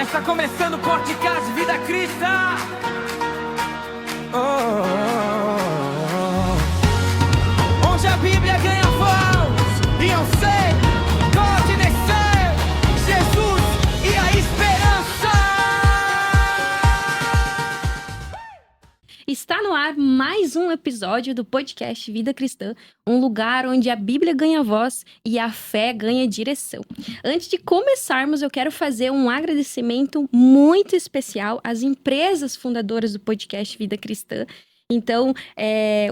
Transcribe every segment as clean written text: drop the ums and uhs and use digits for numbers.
Está começando o podcast Vida Cristã. Onde a Bíblia ganha voz e eu sei, pode descer, Jesus e a esperança. Está no ar mais um episódio do podcast Vida Cristã, um lugar onde a Bíblia ganha voz e a fé ganha direção. Antes de começarmos, eu quero fazer um agradecimento muito especial às empresas fundadoras do podcast Vida Cristã. Então,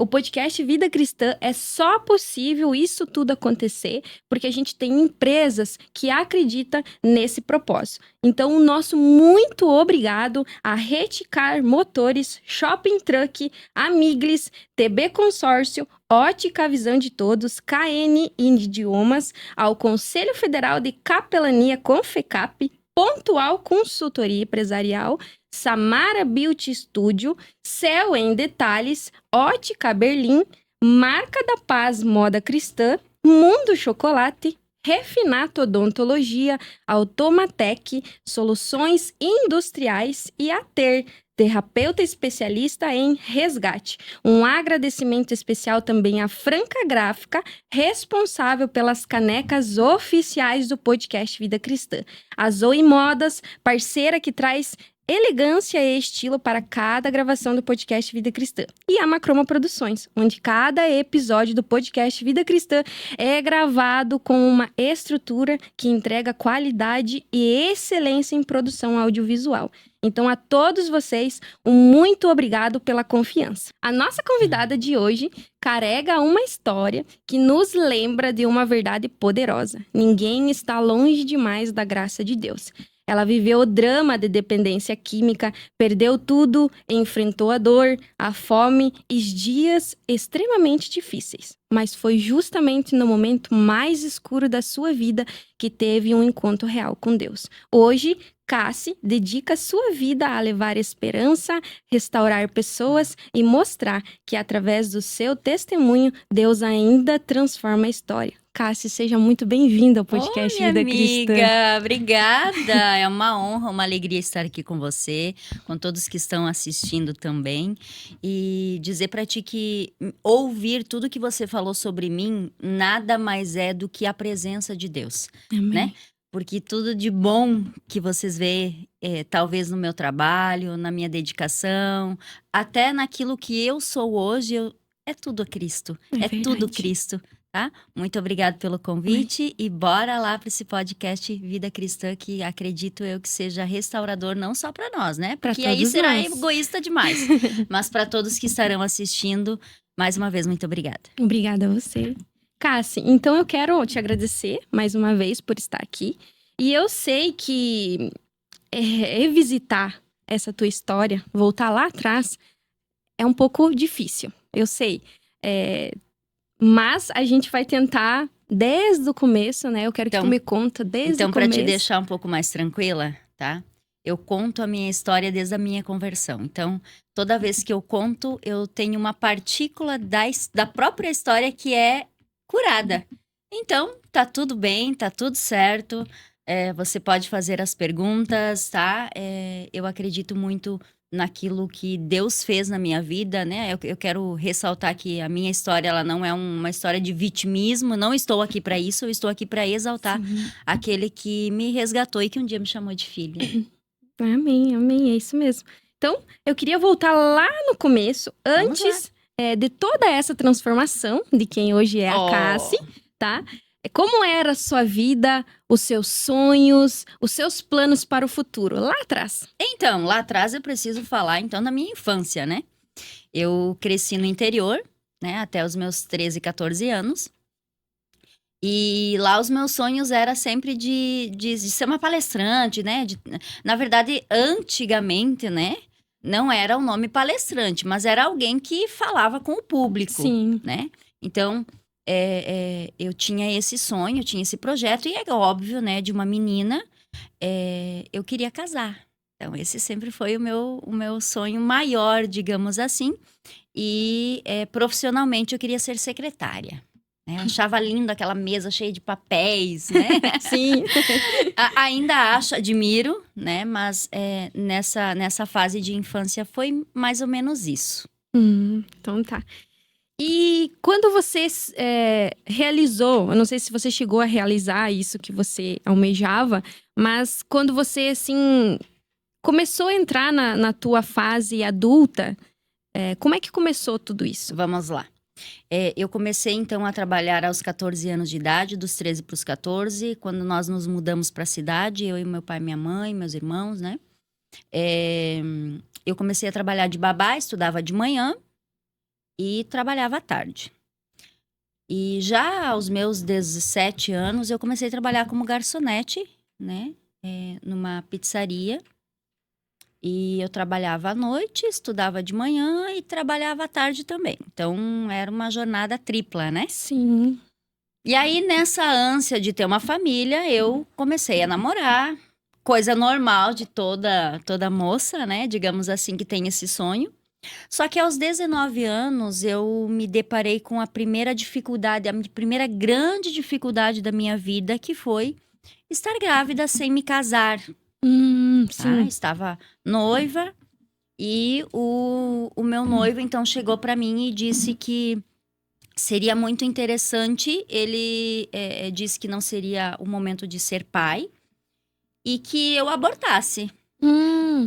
o podcast Vida Cristã é só possível isso tudo acontecer porque a gente tem empresas que acreditam nesse propósito. Então, o nosso muito obrigado a Reticar Motores, Shopping Truck, Amiglis, TB Consórcio, Ótica Visão de Todos, KN Idiomas, ao Conselho Federal de Capelania Confecap, Pontual Consultoria Empresarial, Samara Beauty Studio, Céu em Detalhes, Ótica Berlim, Marca da Paz Moda Cristã, Mundo Chocolate, Refinato Odontologia, Automatec, Soluções Industriais e Ater, terapeuta especialista em resgate. Um agradecimento especial também à Franca Gráfica, responsável pelas canecas oficiais do podcast Vida Cristã. A Zoe Modas, parceira que traz elegância e estilo para cada gravação do podcast Vida Cristã. E a Macroma Produções, onde cada episódio do podcast Vida Cristã é gravado com uma estrutura que entrega qualidade e excelência em produção audiovisual. Então, a todos vocês, um muito obrigado pela confiança. A nossa convidada de hoje carrega uma história que nos lembra de uma verdade poderosa. Ninguém está longe demais da graça de Deus. Ela viveu o drama de dependência química, perdeu tudo, enfrentou a dor, a fome e dias extremamente difíceis. Mas foi justamente no momento mais escuro da sua vida que teve um encontro real com Deus. Hoje, Cassi dedica sua vida a levar esperança, restaurar pessoas e mostrar que através do seu testemunho, Deus ainda transforma a história. Cassi, seja muito bem-vinda ao podcast Vida Cristã. Amiga, obrigada. É uma honra, uma alegria estar aqui com você, com todos que estão assistindo também. E dizer para ti que ouvir tudo que você falou sobre mim nada mais é do que a presença de Deus, Amém. né? Porque tudo de bom que vocês vê, talvez no meu trabalho, na minha dedicação, até naquilo que eu sou hoje, é tudo Cristo. É tudo verdade. Cristo. Tá? Muito obrigada pelo convite e bora lá para esse podcast Vida Cristã, que acredito eu que seja restaurador não só para nós, né? Pra Porque aí todos será nós. egoísta demais, mas para todos que estarão assistindo, mais uma vez, muito obrigada. Obrigada a você. Cassi, então eu quero te agradecer mais uma vez por estar aqui. E eu sei que revisitar essa tua história, voltar lá atrás, é um pouco difícil. Eu sei. Mas a gente vai tentar desde o começo, né? Eu quero que tu me conta desde o começo. Então, para te deixar um pouco mais tranquila, tá? Eu conto a minha história desde a minha conversão. Então, toda vez que eu conto, eu tenho uma partícula da própria história que é curada. Então, tá tudo bem, tá tudo certo. Você pode fazer as perguntas, tá? Eu acredito muito naquilo que Deus fez na minha vida, né? Eu quero ressaltar que a minha história, ela não é uma história de vitimismo. Não estou aqui para isso, eu estou aqui para exaltar aquele que me resgatou e que um dia me chamou de filha. Amém, amém, é isso mesmo. Então, eu queria voltar lá no começo, antes de toda essa transformação de quem hoje é a Cassi, tá? Como era a sua vida, os seus sonhos, os seus planos para o futuro, lá atrás? Então, lá atrás eu preciso falar, então, da minha infância, né? Eu cresci no interior, né? Até os meus 13, 14 anos. E lá os meus sonhos eram sempre de ser uma palestrante, né? Na verdade, antigamente, né? Não era o nome palestrante, mas era alguém que falava com o público, Sim. né? Então, eu tinha esse sonho, tinha esse projeto, e é óbvio, né? De uma menina, eu queria casar. Então, esse sempre foi o meu sonho maior, digamos assim. E profissionalmente eu queria ser secretária. né? Eu achava lindo aquela mesa cheia de papéis, né? Sim. Ainda acho, admiro, né? Mas nessa fase de infância foi mais ou menos isso. Então tá. E quando você realizou, eu não sei se você chegou a realizar isso que você almejava, mas quando você, assim, começou a entrar na tua fase adulta, como é que começou tudo isso? Vamos lá. Eu comecei, então, a trabalhar aos 14 anos de idade, dos 13 para os 14, quando nós nos mudamos para a cidade, eu e meu pai, minha mãe, meus irmãos, né? Eu comecei a trabalhar de babá, estudava de manhã e trabalhava à tarde. E já aos meus 17 anos, eu comecei a trabalhar como garçonete, né? Numa pizzaria. E eu trabalhava à noite, estudava de manhã e trabalhava à tarde também. Então, era uma jornada tripla, né? Sim. E aí, nessa ânsia de ter uma família, eu comecei a namorar. Coisa normal de toda moça, né? Digamos assim, que tem esse sonho. Só que aos 19 anos, eu me deparei com a primeira dificuldade, a primeira grande dificuldade da minha vida, que foi estar grávida sem me casar. Tá? Sim. Estava noiva e o meu noivo então chegou para mim e disse que seria muito interessante. Ele disse que não seria o momento de ser pai e que eu abortasse.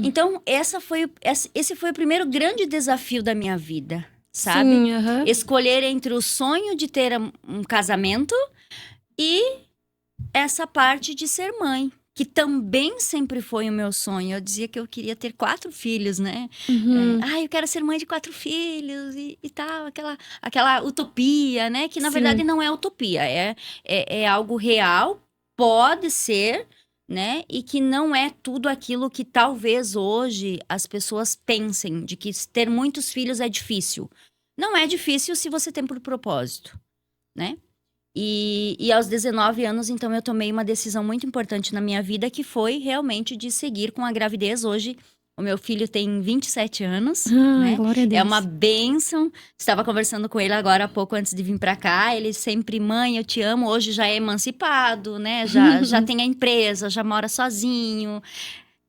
Então esse foi o primeiro grande desafio da minha vida, sabe? Sim, aham. Escolher entre o sonho de ter um casamento e essa parte de ser mãe, que também sempre foi o meu sonho. Eu dizia que eu queria ter 4 filhos, né? Uhum. Eu quero ser mãe de 4 filhos e tal, aquela utopia, né? Que na verdade não é utopia, é algo real, pode ser, né? E que não é tudo aquilo que talvez hoje as pessoas pensem, de que ter muitos filhos é difícil. Não é difícil se você tem por propósito, né? E aos 19 anos, então, eu tomei uma decisão muito importante na minha vida, que foi realmente de seguir com a gravidez. Hoje, o meu filho tem 27 anos, né? Glória a Deus. É uma bênção. Estava conversando com ele agora há pouco, antes de vir para cá. Ele sempre, mãe, eu te amo. Hoje já é emancipado, né? Já tem a empresa, já mora sozinho.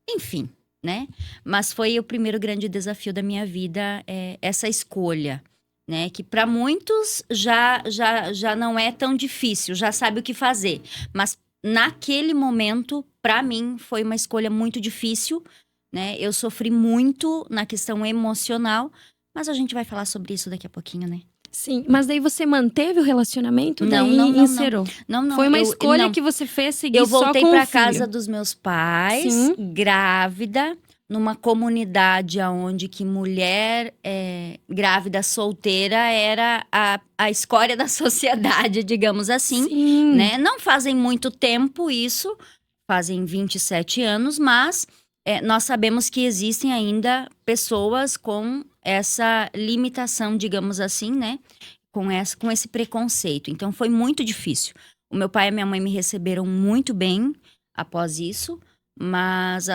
Enfim, né? Mas foi o primeiro grande desafio da minha vida, essa escolha. Né, que para muitos já não é tão difícil, já sabe o que fazer. Mas naquele momento, para mim, foi uma escolha muito difícil, né? Eu sofri muito na questão emocional, mas a gente vai falar sobre isso daqui a pouquinho, né? Sim, mas daí você manteve o relacionamento? Não, daí não. encerrou? Não. Foi uma escolha não. que você fez seguir Eu só voltei com o para filho. casa dos meus pais, Sim. grávida, numa comunidade onde que mulher grávida solteira era a escória da sociedade, digamos assim, Sim. né? Não fazem muito tempo isso, fazem 27 anos, mas nós sabemos que existem ainda pessoas com essa limitação, digamos assim, né? Com esse preconceito. Então, foi muito difícil. O meu pai e a minha mãe me receberam muito bem após isso, mas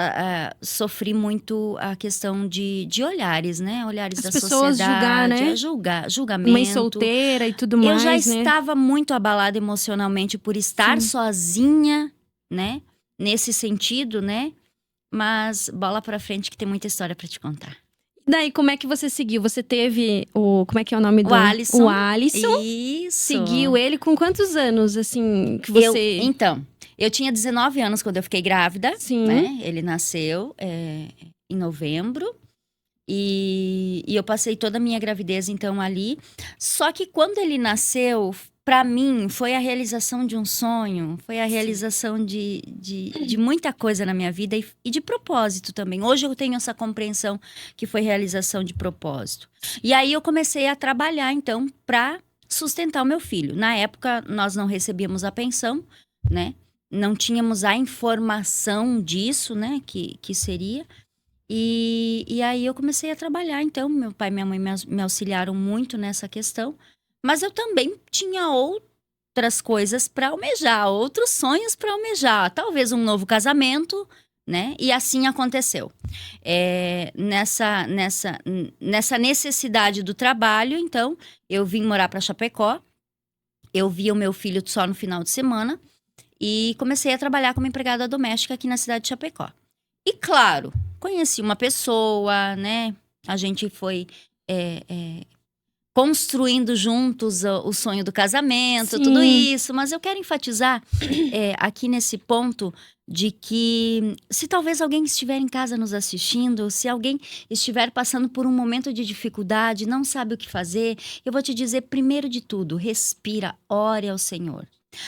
sofri muito a questão de olhares, né? Olhares As da pessoas julgar, sociedade, né? julgamento. Mãe solteira e tudo mais, Eu já né? estava muito abalada emocionalmente por estar Sim. sozinha, né? Nesse sentido, né? Mas bola pra frente que tem muita história pra te contar. Daí, como é que você seguiu? Você teve como é que é o nome do... O Alisson. O Alisson. Isso. Seguiu ele com quantos anos, assim, que você... Então, eu tinha 19 anos quando eu fiquei grávida, Sim. né? Ele nasceu em novembro. E eu passei toda a minha gravidez, então, ali. Só que quando ele nasceu, pra mim, foi a realização de um sonho. Foi a realização de muita coisa na minha vida e de propósito também. Hoje eu tenho essa compreensão que foi realização de propósito. E aí eu comecei a trabalhar, então, pra sustentar o meu filho. Na época, nós não recebíamos a pensão, né? Não tínhamos a informação disso, né? Que seria. E aí eu comecei a trabalhar, então meu pai e minha mãe me auxiliaram muito nessa questão, mas eu também tinha outras coisas para almejar, outros sonhos para almejar, talvez um novo casamento, né? E assim aconteceu. Nessa necessidade do trabalho, então, eu vim morar para Chapecó eu via o meu filho só no final de semana e comecei a trabalhar como empregada doméstica aqui na cidade de Chapecó. E claro, conheci uma pessoa, né? A gente foi construindo juntos o sonho do casamento, Sim. tudo isso. Mas eu quero enfatizar aqui nesse ponto de que se talvez alguém estiver em casa nos assistindo, se alguém estiver passando por um momento de dificuldade, não sabe o que fazer, eu vou te dizer, primeiro de tudo, respira, ore ao Senhor.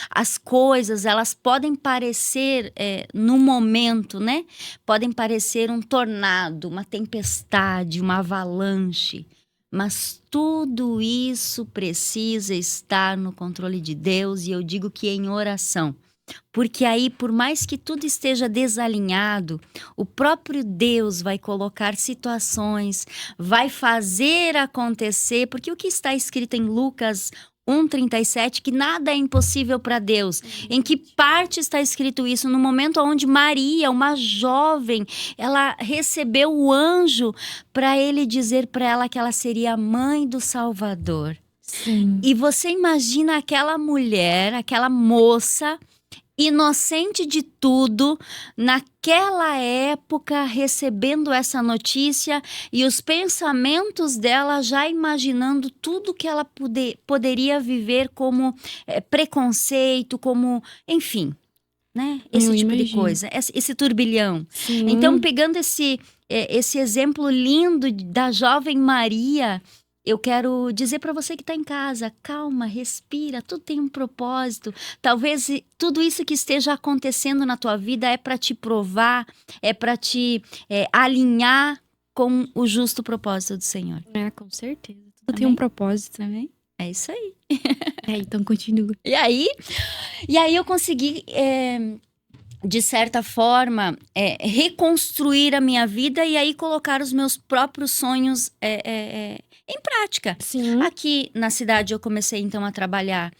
As coisas, elas podem parecer, no momento, né? Podem parecer um tornado, uma tempestade, uma avalanche. Mas tudo isso precisa estar no controle de Deus, e eu digo que em oração. Porque aí, por mais que tudo esteja desalinhado, o próprio Deus vai colocar situações, vai fazer acontecer, porque o que está escrito em Lucas 1:37, que nada é impossível para Deus. Em que parte está escrito isso? No momento onde Maria, uma jovem, ela recebeu o anjo para ele dizer para ela que ela seria a mãe do Salvador. Sim. E você imagina aquela mulher, aquela moça, inocente de tudo, naquela época, recebendo essa notícia, e os pensamentos dela já imaginando tudo que ela poderia viver como preconceito, como, enfim, né? Esse Eu tipo de imagino. coisa, esse turbilhão. Sim. Então, pegando esse exemplo lindo da jovem Maria, eu quero dizer para você que está em casa, calma, respira, tudo tem um propósito. Talvez tudo isso que esteja acontecendo na tua vida é para te provar, é para te alinhar com o justo propósito do Senhor. Com certeza. Tudo tem Amém? um propósito. Também? É isso aí. Então continua. E aí eu consegui, de certa forma, reconstruir a minha vida e aí colocar os meus próprios sonhos em prática. Sim. Aqui na cidade eu comecei então a trabalhar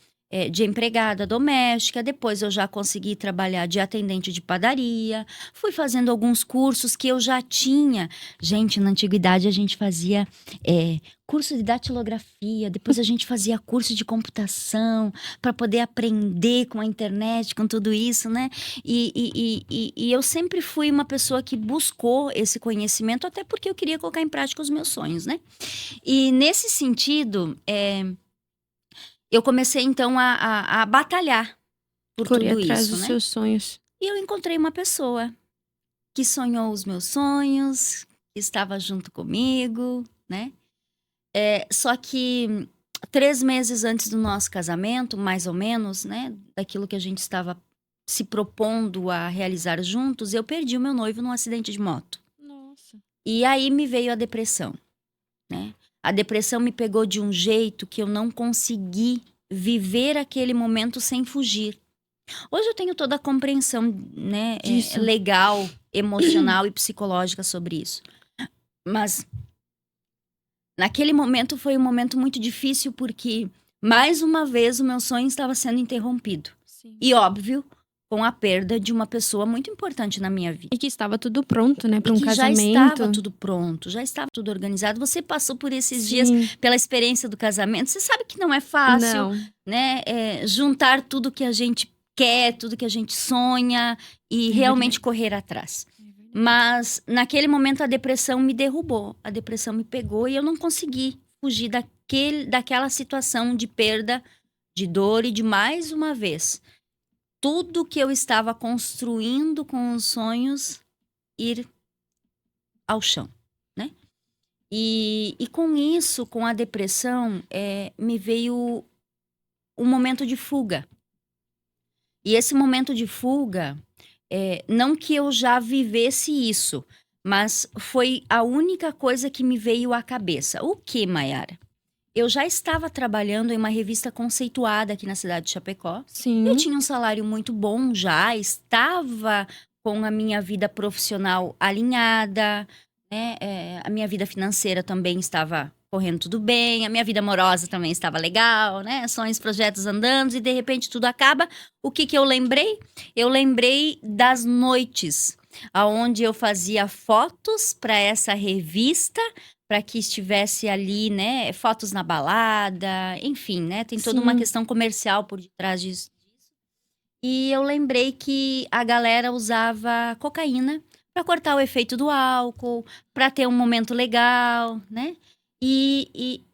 de empregada doméstica, depois eu já consegui trabalhar de atendente de padaria, fui fazendo alguns cursos que eu já tinha. Gente, na antiguidade a gente fazia curso de datilografia, depois a gente fazia curso de computação para poder aprender com a internet, com tudo isso, né? E eu sempre fui uma pessoa que buscou esse conhecimento, até porque eu queria colocar em prática os meus sonhos, né? E nesse sentido, eu comecei então a batalhar por Correr tudo atrás isso, dos né? seus sonhos. E eu encontrei uma pessoa que sonhou os meus sonhos, que estava junto comigo, né? Só que 3 meses antes do nosso casamento, mais ou menos, né? Daquilo que a gente estava se propondo a realizar juntos, eu perdi o meu noivo num acidente de moto. Nossa. E aí me veio a depressão, né? A depressão me pegou de um jeito que eu não consegui viver aquele momento sem fugir. Hoje eu tenho toda a compreensão, né, Disso. legal, emocional e psicológica sobre isso. Mas naquele momento foi um momento muito difícil porque, mais uma vez, o meu sonho estava sendo interrompido. Sim. E óbvio, com a perda de uma pessoa muito importante na minha vida. E que estava tudo pronto, né? Para um que casamento. já estava tudo pronto, já estava tudo organizado. Você passou por esses dias Sim. pela experiência do casamento. Você sabe que não é fácil, Não. né? Juntar tudo que a gente quer, tudo que a gente sonha e realmente correr atrás. Mas naquele momento a depressão me derrubou, a depressão me pegou e eu não consegui fugir daquela situação de perda, de dor e de, mais uma vez, tudo que eu estava construindo com os sonhos ir ao chão, né? E com isso, com a depressão, me veio um momento de fuga. E esse momento de fuga, não que eu já vivesse isso, mas foi a única coisa que me veio à cabeça. O que, Mayara? Eu já estava trabalhando em uma revista conceituada aqui na cidade de Chapecó. Sim. Eu tinha um salário muito bom já, estava com a minha vida profissional alinhada, né? A minha vida financeira também estava correndo tudo bem, a minha vida amorosa também estava legal, né? Sonhos, projetos andando e de repente tudo acaba. O que eu lembrei? Eu lembrei das noites onde eu fazia fotos para essa revista para que estivesse ali, né, fotos na balada, enfim, né, tem toda uma Sim. questão comercial por detrás disso. E eu lembrei que a galera usava cocaína para cortar o efeito do álcool, para ter um momento legal, né? E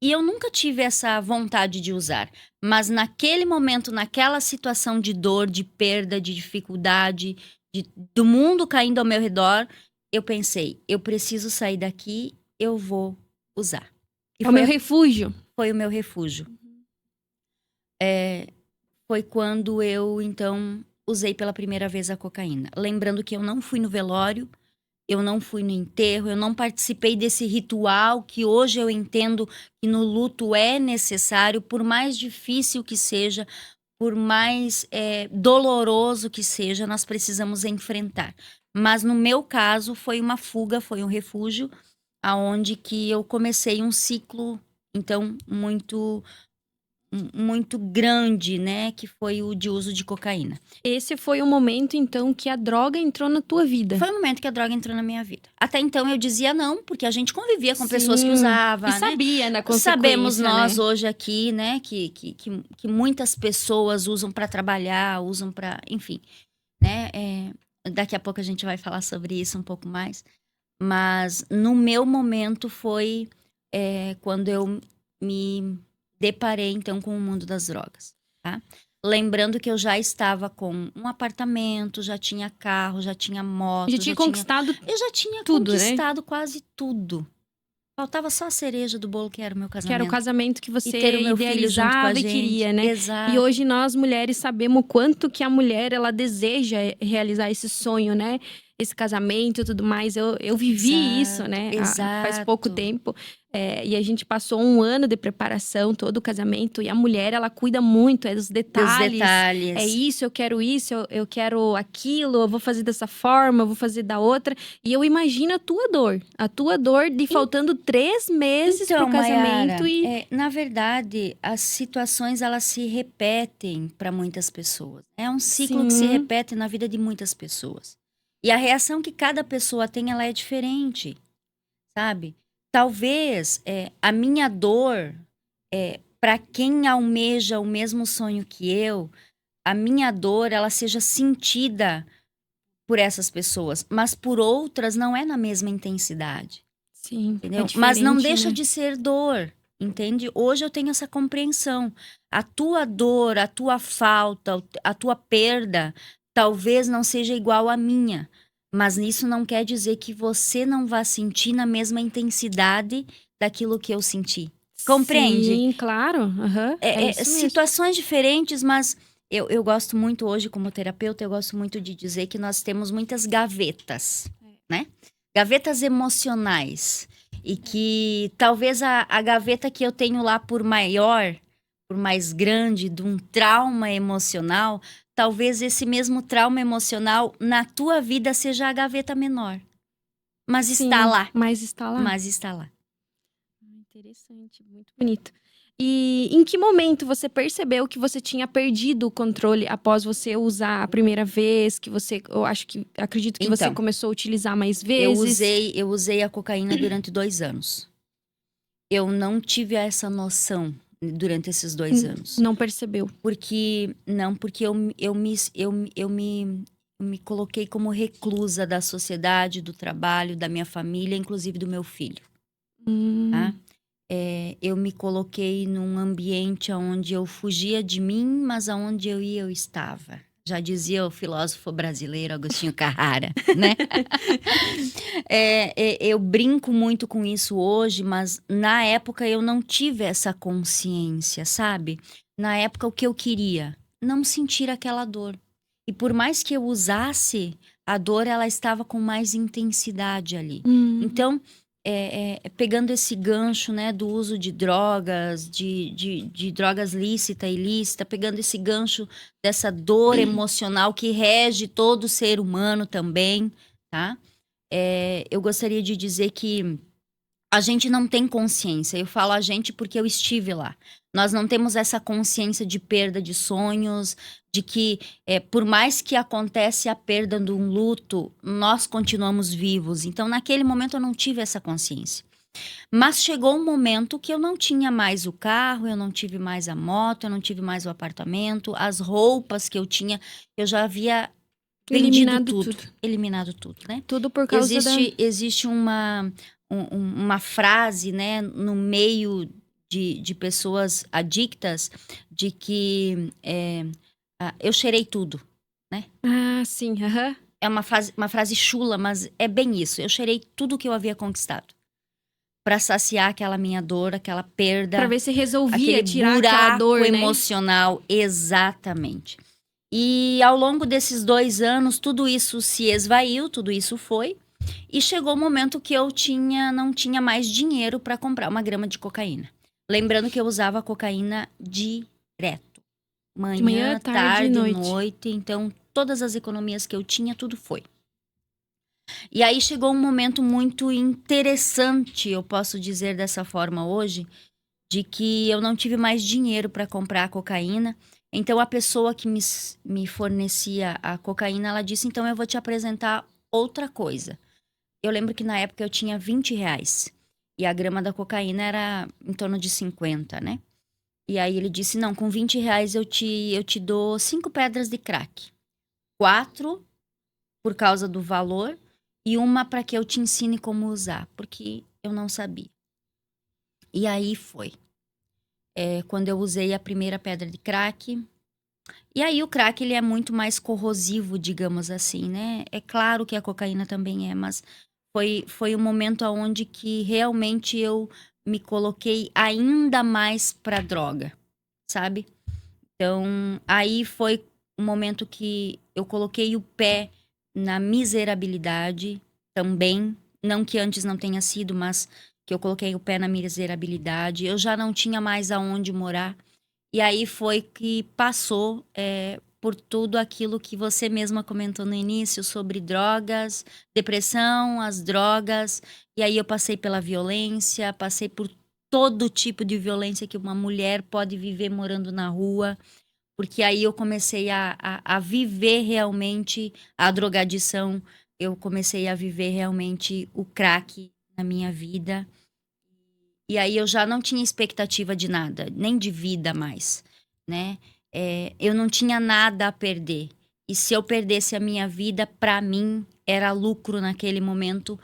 eu nunca tive essa vontade de usar. Mas naquele momento, naquela situação de dor, de perda, de dificuldade, do mundo caindo ao meu redor, eu pensei, eu preciso sair daqui, eu vou usar. E É o meu refúgio. foi o meu refúgio. Foi quando eu, então, usei pela primeira vez a cocaína. Lembrando que eu não fui no velório, eu não fui no enterro, eu não participei desse ritual que hoje eu entendo que no luto é necessário, por mais difícil que seja, por mais doloroso que seja, nós precisamos enfrentar. Mas no meu caso foi uma fuga, foi um refúgio, aonde que eu comecei um ciclo, então, muito grande, né, que foi o de uso de cocaína. Esse foi o momento, então, que a droga entrou na tua vida. Foi o momento que a droga entrou na minha vida. Até então eu dizia não, porque a gente convivia com pessoas que Sim. usavam, E né? sabia na consequência, Sabemos nós né? hoje aqui, né, que muitas pessoas usam para trabalhar, usam para, enfim, né? Daqui a pouco a gente vai falar sobre isso um pouco mais. Mas no meu momento foi quando eu me deparei então com o mundo das drogas, tá? Lembrando que eu já estava com um apartamento, já tinha carro, já tinha moto, Já tinha conquistado eu já tinha tudo, né? conquistado quase tudo. Faltava só a cereja do bolo, que era o meu que casamento. era o casamento que E você ter o meu filho junto com a idealizava e gente. queria, né? Exato. E hoje nós mulheres sabemos o quanto que a mulher ela deseja realizar esse sonho, né? Esse casamento e tudo mais. Eu vivi Exato, isso, né? Faz exato. pouco tempo. E a gente passou um ano de preparação, todo o casamento. E a mulher, ela cuida muito, dos Dos detalhes. detalhes. É isso, eu quero aquilo, eu vou fazer dessa forma, eu vou fazer da outra. E eu imagino a tua dor de faltando 3 meses pro casamento Mayara, na verdade, as situações elas se repetem para muitas pessoas. É um ciclo que se Sim. repete na vida de muitas pessoas. E a reação que cada pessoa tem, ela é diferente, sabe? Talvez a minha dor, para quem almeja o mesmo sonho que eu, a minha dor, ela seja sentida por essas pessoas, mas por outras não é na mesma intensidade. Sim, Entendeu? é Mas não diferente, deixa né? de ser dor, entende? Hoje eu tenho essa compreensão. A tua dor, a tua falta, a tua perda, talvez não seja igual à minha. Mas isso não quer dizer que você não vá sentir na mesma intensidade daquilo que eu senti. Compreende? Sim, claro. Aham, é isso mesmo. Situações diferentes, mas eu gosto muito hoje, como terapeuta, eu gosto muito de dizer que nós temos muitas gavetas, né? Gavetas emocionais. E que talvez a gaveta que eu tenho lá por mais grande, de um trauma emocional, talvez esse mesmo trauma emocional na tua vida seja a gaveta menor. Mas Sim, está lá. Mas está lá. Mas está lá. Interessante, muito bonito. E em que momento você percebeu que você tinha perdido o controle após você usar a primeira vez, acredito que você Então, começou a utilizar mais Eu vezes? usei a cocaína durante 2 anos. Eu não tive essa noção durante esses 2 anos. Não percebeu. Porque eu me coloquei como reclusa da sociedade, do trabalho, da minha família, inclusive do meu filho. Tá? Eu me coloquei num ambiente onde eu fugia de mim, mas aonde eu ia, eu estava. Já dizia o filósofo brasileiro Agostinho Carrara, né? Eu brinco muito com isso hoje, mas na época eu não tive essa consciência, sabe? Na época o que eu queria? Não sentir aquela dor. E por mais que eu usasse, a dor ela estava com mais intensidade ali. Então, pegando esse gancho, né, do uso de drogas, de drogas lícita e ilícita, pegando esse gancho dessa dor emocional que rege todo ser humano também, tá? Eu gostaria de dizer que a gente não tem consciência. Eu falo a gente porque eu estive lá. Nós não temos essa consciência de perda de sonhos, de que por mais que acontece a perda de um luto, nós continuamos vivos. Então, naquele momento, eu não tive essa consciência. Mas chegou um momento que eu não tinha mais o carro, eu não tive mais a moto, eu não tive mais o apartamento, as roupas que eu tinha, eu já havia vendido Eliminado tudo, tudo. eliminado tudo, né? Tudo por causa Existe uma frase, né, no meio de pessoas adictas, de que eu cheirei tudo, né? Ah, sim, aham. É uma frase chula, mas é bem isso. Eu cheirei tudo que eu havia conquistado para saciar aquela minha dor, aquela perda, Pra ver se resolvia aquele tirar aquela buraco dor, né? emocional, exatamente. E ao longo desses 2 anos, tudo isso se esvaiu, tudo isso foi. E chegou o momento que eu não tinha mais dinheiro para comprar 1 grama de cocaína. Lembrando que eu usava cocaína direto. De manhã, tarde e tarde, noite. noite. Então, todas as economias que eu tinha, tudo foi. E aí chegou um momento muito interessante, eu posso dizer dessa forma hoje, de que eu não tive mais dinheiro para comprar a cocaína. Então, a pessoa que me fornecia a cocaína, ela disse, então eu vou te apresentar outra coisa. Eu lembro que na época eu tinha R$ 20 e a grama da cocaína era em torno de 50, né? E aí ele disse, não, com R$ 20 eu te dou 5 pedras de crack. 4 por causa do valor e 1 para que eu te ensine como usar, porque eu não sabia. E aí foi. Quando eu usei a primeira pedra de crack. E aí o crack, ele é muito mais corrosivo, digamos assim, né? É claro que a cocaína também é, mas foi um momento onde que realmente eu me coloquei ainda mais pra droga, sabe? Então, aí foi um momento que eu coloquei o pé na miserabilidade também. Não que antes não tenha sido, mas que eu coloquei o pé na miserabilidade. Eu já não tinha mais aonde morar. E aí foi que passou por tudo aquilo que você mesma comentou no início sobre drogas, depressão, as drogas. E aí eu passei pela violência, passei por todo tipo de violência que uma mulher pode viver morando na rua. Porque aí eu comecei a viver realmente a drogadição, eu comecei a viver realmente o crack na minha vida. E aí eu já não tinha expectativa de nada, nem de vida mais, né? Eu não tinha nada a perder. E se eu perdesse a minha vida, para mim era lucro naquele momento,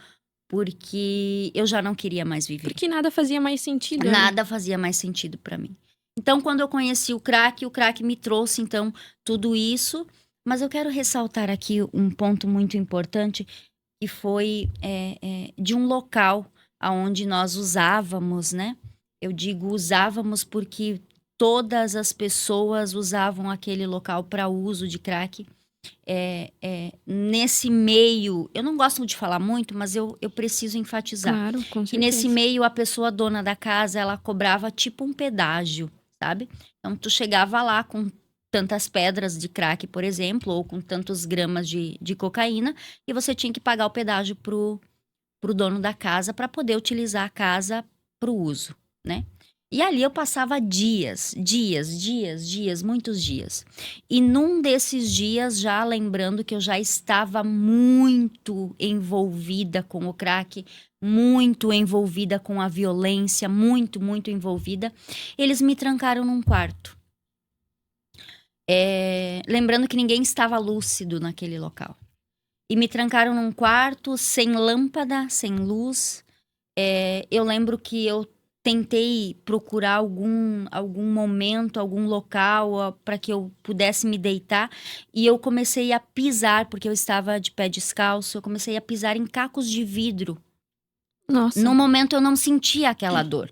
porque eu já não queria mais viver. Porque nada fazia mais sentido, né? Nada fazia mais sentido para mim. Então, quando eu conheci o crack me trouxe, então, tudo isso. Mas eu quero ressaltar aqui um ponto muito importante, que foi de um local aonde nós usávamos, né? Eu digo usávamos porque todas as pessoas usavam aquele local para uso de crack. Nesse meio, eu não gosto de falar muito, mas eu preciso enfatizar. Claro, com E certeza. nesse meio, a pessoa dona da casa, ela cobrava tipo um pedágio, sabe? Então, tu chegava lá com tantas pedras de crack, por exemplo, ou com tantos gramas de cocaína, e você tinha que pagar o pedágio pro dono da casa para poder utilizar a casa pro uso, né? E ali eu passava dias, muitos dias. E num desses dias, já lembrando que eu já estava muito envolvida com o crack, muito envolvida com a violência, muito, muito envolvida, eles me trancaram num quarto. Lembrando que ninguém estava lúcido naquele local. E me trancaram num quarto, sem lâmpada, sem luz. Eu lembro que eu tentei procurar algum momento, algum local para que eu pudesse me deitar. E eu comecei a pisar, porque eu estava de pé descalço, eu comecei a pisar em cacos de vidro. Nossa. No momento eu não sentia aquela dor.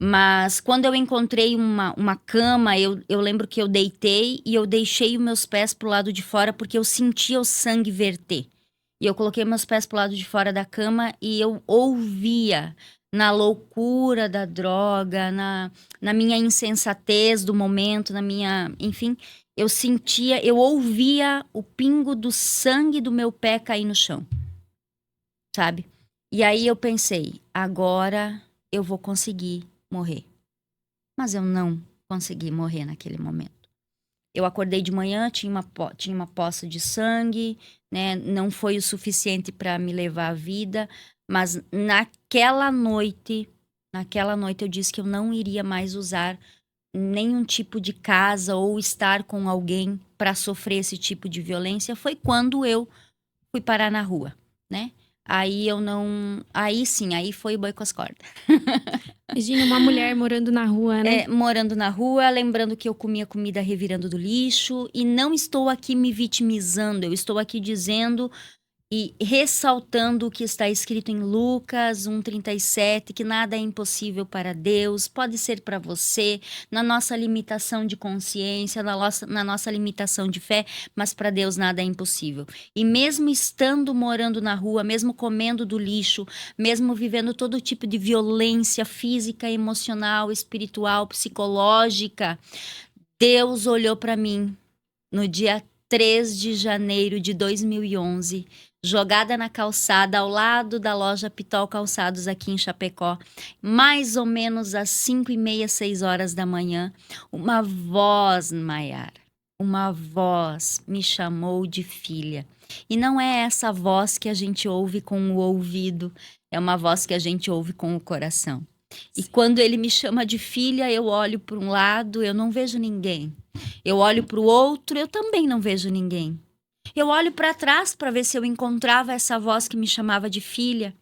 Mas quando eu encontrei uma cama, eu lembro que eu deitei e eu deixei os meus pés pro lado de fora porque eu sentia o sangue verter. E eu coloquei meus pés pro lado de fora da cama e eu ouvia, na loucura da droga, na minha insensatez do momento, enfim, eu ouvia o pingo do sangue do meu pé cair no chão, sabe? E aí eu pensei, agora eu vou conseguir morrer. Mas eu não consegui morrer naquele momento. Eu acordei de manhã, tinha uma poça de sangue, né? Não foi o suficiente para me levar à vida, Mas naquela noite eu disse que eu não iria mais usar nenhum tipo de casa ou estar com alguém para sofrer esse tipo de violência. Foi quando eu fui parar na rua, né? Aí eu não. Aí sim, aí foi o boi com as cordas. Imagina uma mulher morando na rua, né? Morando na rua, lembrando que eu comia comida revirando do lixo. E não estou aqui me vitimizando, eu estou aqui dizendo e ressaltando o que está escrito em Lucas 1:37, que nada é impossível para Deus, pode ser para você, na nossa limitação de consciência, na nossa limitação de fé, mas para Deus nada é impossível. E mesmo estando morando na rua, mesmo comendo do lixo, mesmo vivendo todo tipo de violência física, emocional, espiritual, psicológica, Deus olhou para mim no dia 3 de janeiro de 2011, jogada na calçada ao lado da loja Pitol Calçados aqui em Chapecó, mais ou menos às 5:30, 6 horas da manhã, uma voz, Maiara, uma voz me chamou de filha. E não é essa voz que a gente ouve com o ouvido, é uma voz que a gente ouve com o coração. E quando ele me chama de filha, eu olho para um lado, eu não vejo ninguém. Eu olho para o outro, eu também não vejo ninguém. Eu olho para trás para ver se eu encontrava essa voz que me chamava de filha.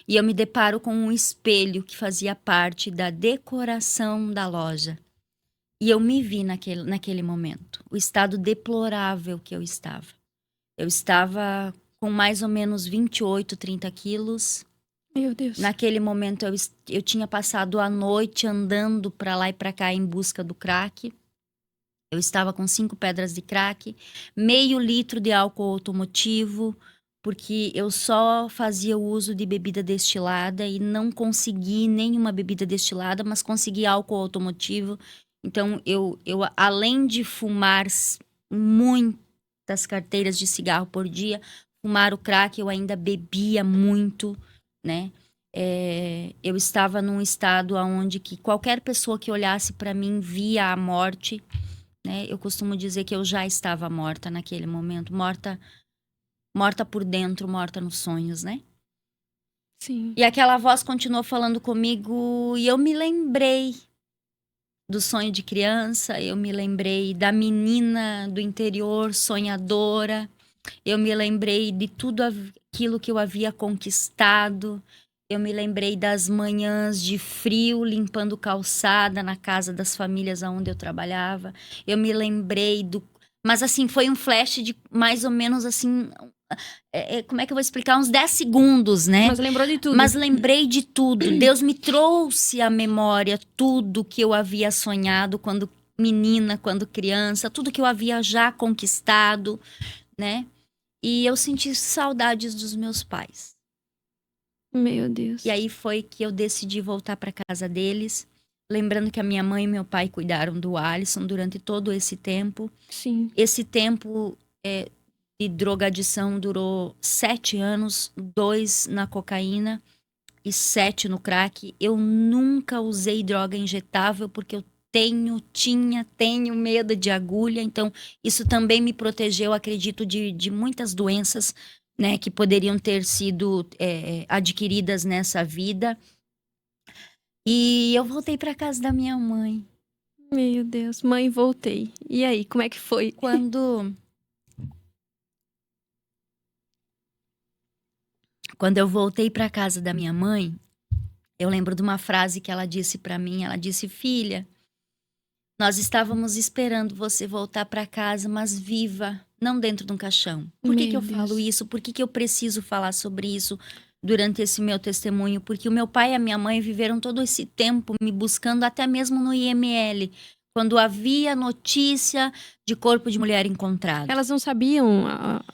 E eu me deparo com um espelho que fazia parte da decoração da loja. E eu me vi naquele momento, o estado deplorável que eu estava. Eu estava com mais ou menos 28, 30 quilos. Meu Deus. Naquele momento eu tinha passado a noite andando para lá e para cá em busca do crack. Eu estava com 5 pedras de crack, meio litro de álcool automotivo, porque eu só fazia uso de bebida destilada e não consegui nenhuma bebida destilada, mas consegui álcool automotivo. Então, eu além de fumar muitas carteiras de cigarro por dia, fumar o crack, eu ainda bebia muito, né? Eu estava num estado onde que qualquer pessoa que olhasse para mim via a morte, né? Eu costumo dizer que eu já estava morta naquele momento, morta por dentro, morta nos sonhos, né? Sim. E aquela voz continuou falando comigo e eu me lembrei do sonho de criança, eu me lembrei da menina do interior sonhadora, eu me lembrei de tudo aquilo que eu havia conquistado. Eu me lembrei das manhãs de frio limpando calçada na casa das famílias onde eu trabalhava. Eu me lembrei do... Mas assim, foi um flash de mais ou menos assim... como é que eu vou explicar? Uns 10 segundos, né? Mas lembrou de tudo. Mas lembrei de tudo. Deus me trouxe à memória tudo que eu havia sonhado quando menina, quando criança. Tudo que eu havia já conquistado, né? E eu senti saudades dos meus pais. Meu Deus. E aí foi que eu decidi voltar para casa deles, lembrando que a minha mãe e meu pai cuidaram do Alisson durante todo esse tempo. Sim. Esse tempo de drogadição durou 7 anos, 2 na cocaína e 7 no crack. Eu nunca usei droga injetável porque eu tenho medo de agulha, então isso também me protegeu, acredito, de muitas doenças, né, que poderiam ter sido adquiridas nessa vida. E eu voltei para casa da minha mãe. Meu Deus, mãe, voltei. E aí, como é que foi? Quando eu voltei para casa da minha mãe, eu lembro de uma frase que ela disse para mim. Ela disse: filha, nós estávamos esperando você voltar para casa, mas viva, não dentro de um caixão. Por que eu falo isso? Por que eu preciso falar sobre isso durante esse meu testemunho? Porque o meu pai e a minha mãe viveram todo esse tempo me buscando, até mesmo no IML, quando havia notícia de corpo de mulher encontrado. Elas não sabiam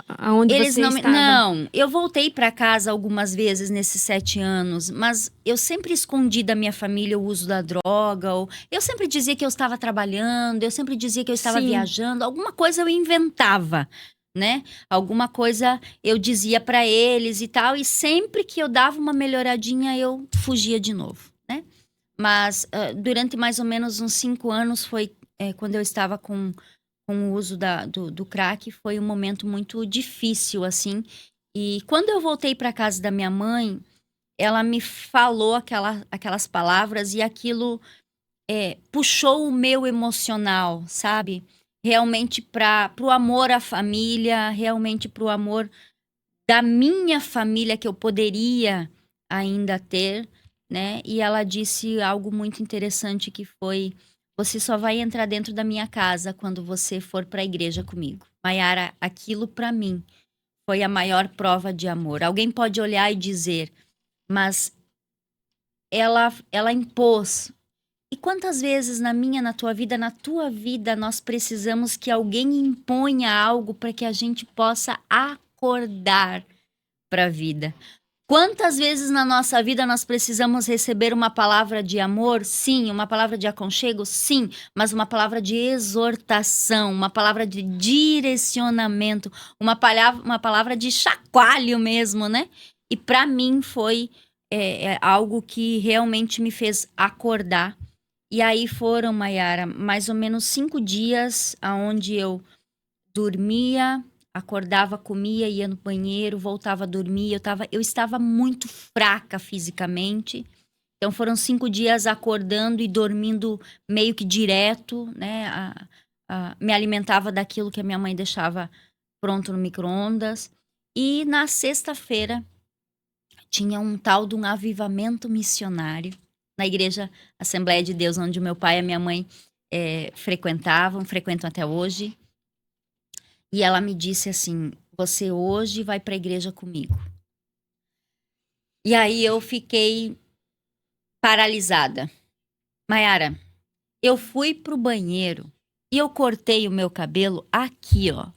aonde você estava? Não, eu voltei para casa algumas vezes nesses 7 anos, mas eu sempre escondi da minha família o uso da droga, eu sempre dizia que eu estava trabalhando, eu sempre dizia que eu estava viajando, alguma coisa eu inventava, né? Alguma coisa eu dizia para eles e tal, e sempre que eu dava uma melhoradinha eu fugia de novo, né? Mas durante mais ou menos uns 5 anos foi quando eu estava com o uso do crack, foi um momento muito difícil, assim. E quando eu voltei para casa da minha mãe, ela me falou aquelas palavras e aquilo puxou o meu emocional, sabe? Realmente para o amor à família, realmente para o amor da minha família que eu poderia ainda ter, né? E ela disse algo muito interessante que foi: você só vai entrar dentro da minha casa quando você for para a igreja comigo. Maiara, aquilo para mim foi a maior prova de amor. Alguém pode olhar e dizer, mas ela impôs. E quantas vezes na minha, na tua vida, nós precisamos que alguém imponha algo para que a gente possa acordar para a vida? Quantas vezes na nossa vida nós precisamos receber uma palavra de amor? Sim. Uma palavra de aconchego? Sim. Mas uma palavra de exortação, uma palavra de direcionamento, uma palavra de chacoalho mesmo, né? E para mim foi algo que realmente me fez acordar. E aí foram, Maiara, mais ou menos 5 dias onde eu dormia, acordava, comia, ia no banheiro, voltava a dormir. Eu estava muito fraca fisicamente. Então foram 5 dias acordando e dormindo meio que direto, né? Me alimentava daquilo que a minha mãe deixava pronto no micro-ondas. E na sexta-feira tinha um tal de um avivamento missionário na igreja Assembleia de Deus, onde o meu pai e a minha mãe frequentam até hoje. E ela me disse assim: você hoje vai para a igreja comigo. E aí eu fiquei paralisada. Maiara, eu fui pro banheiro e eu cortei o meu cabelo aqui, ó.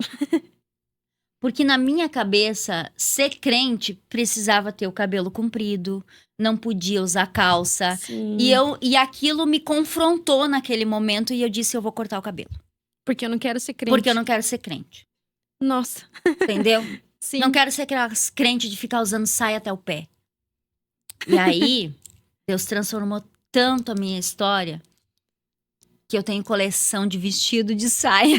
Porque na minha cabeça, ser crente precisava ter o cabelo comprido, não podia usar calça. Sim. E aquilo me confrontou naquele momento e eu disse: eu vou cortar o cabelo. Porque eu não quero ser crente. Porque eu não quero ser crente. Nossa. Entendeu? Sim. Não quero ser aquelas crente de ficar usando saia até o pé. E aí, Deus transformou tanto a minha história que eu tenho coleção de vestido de saia.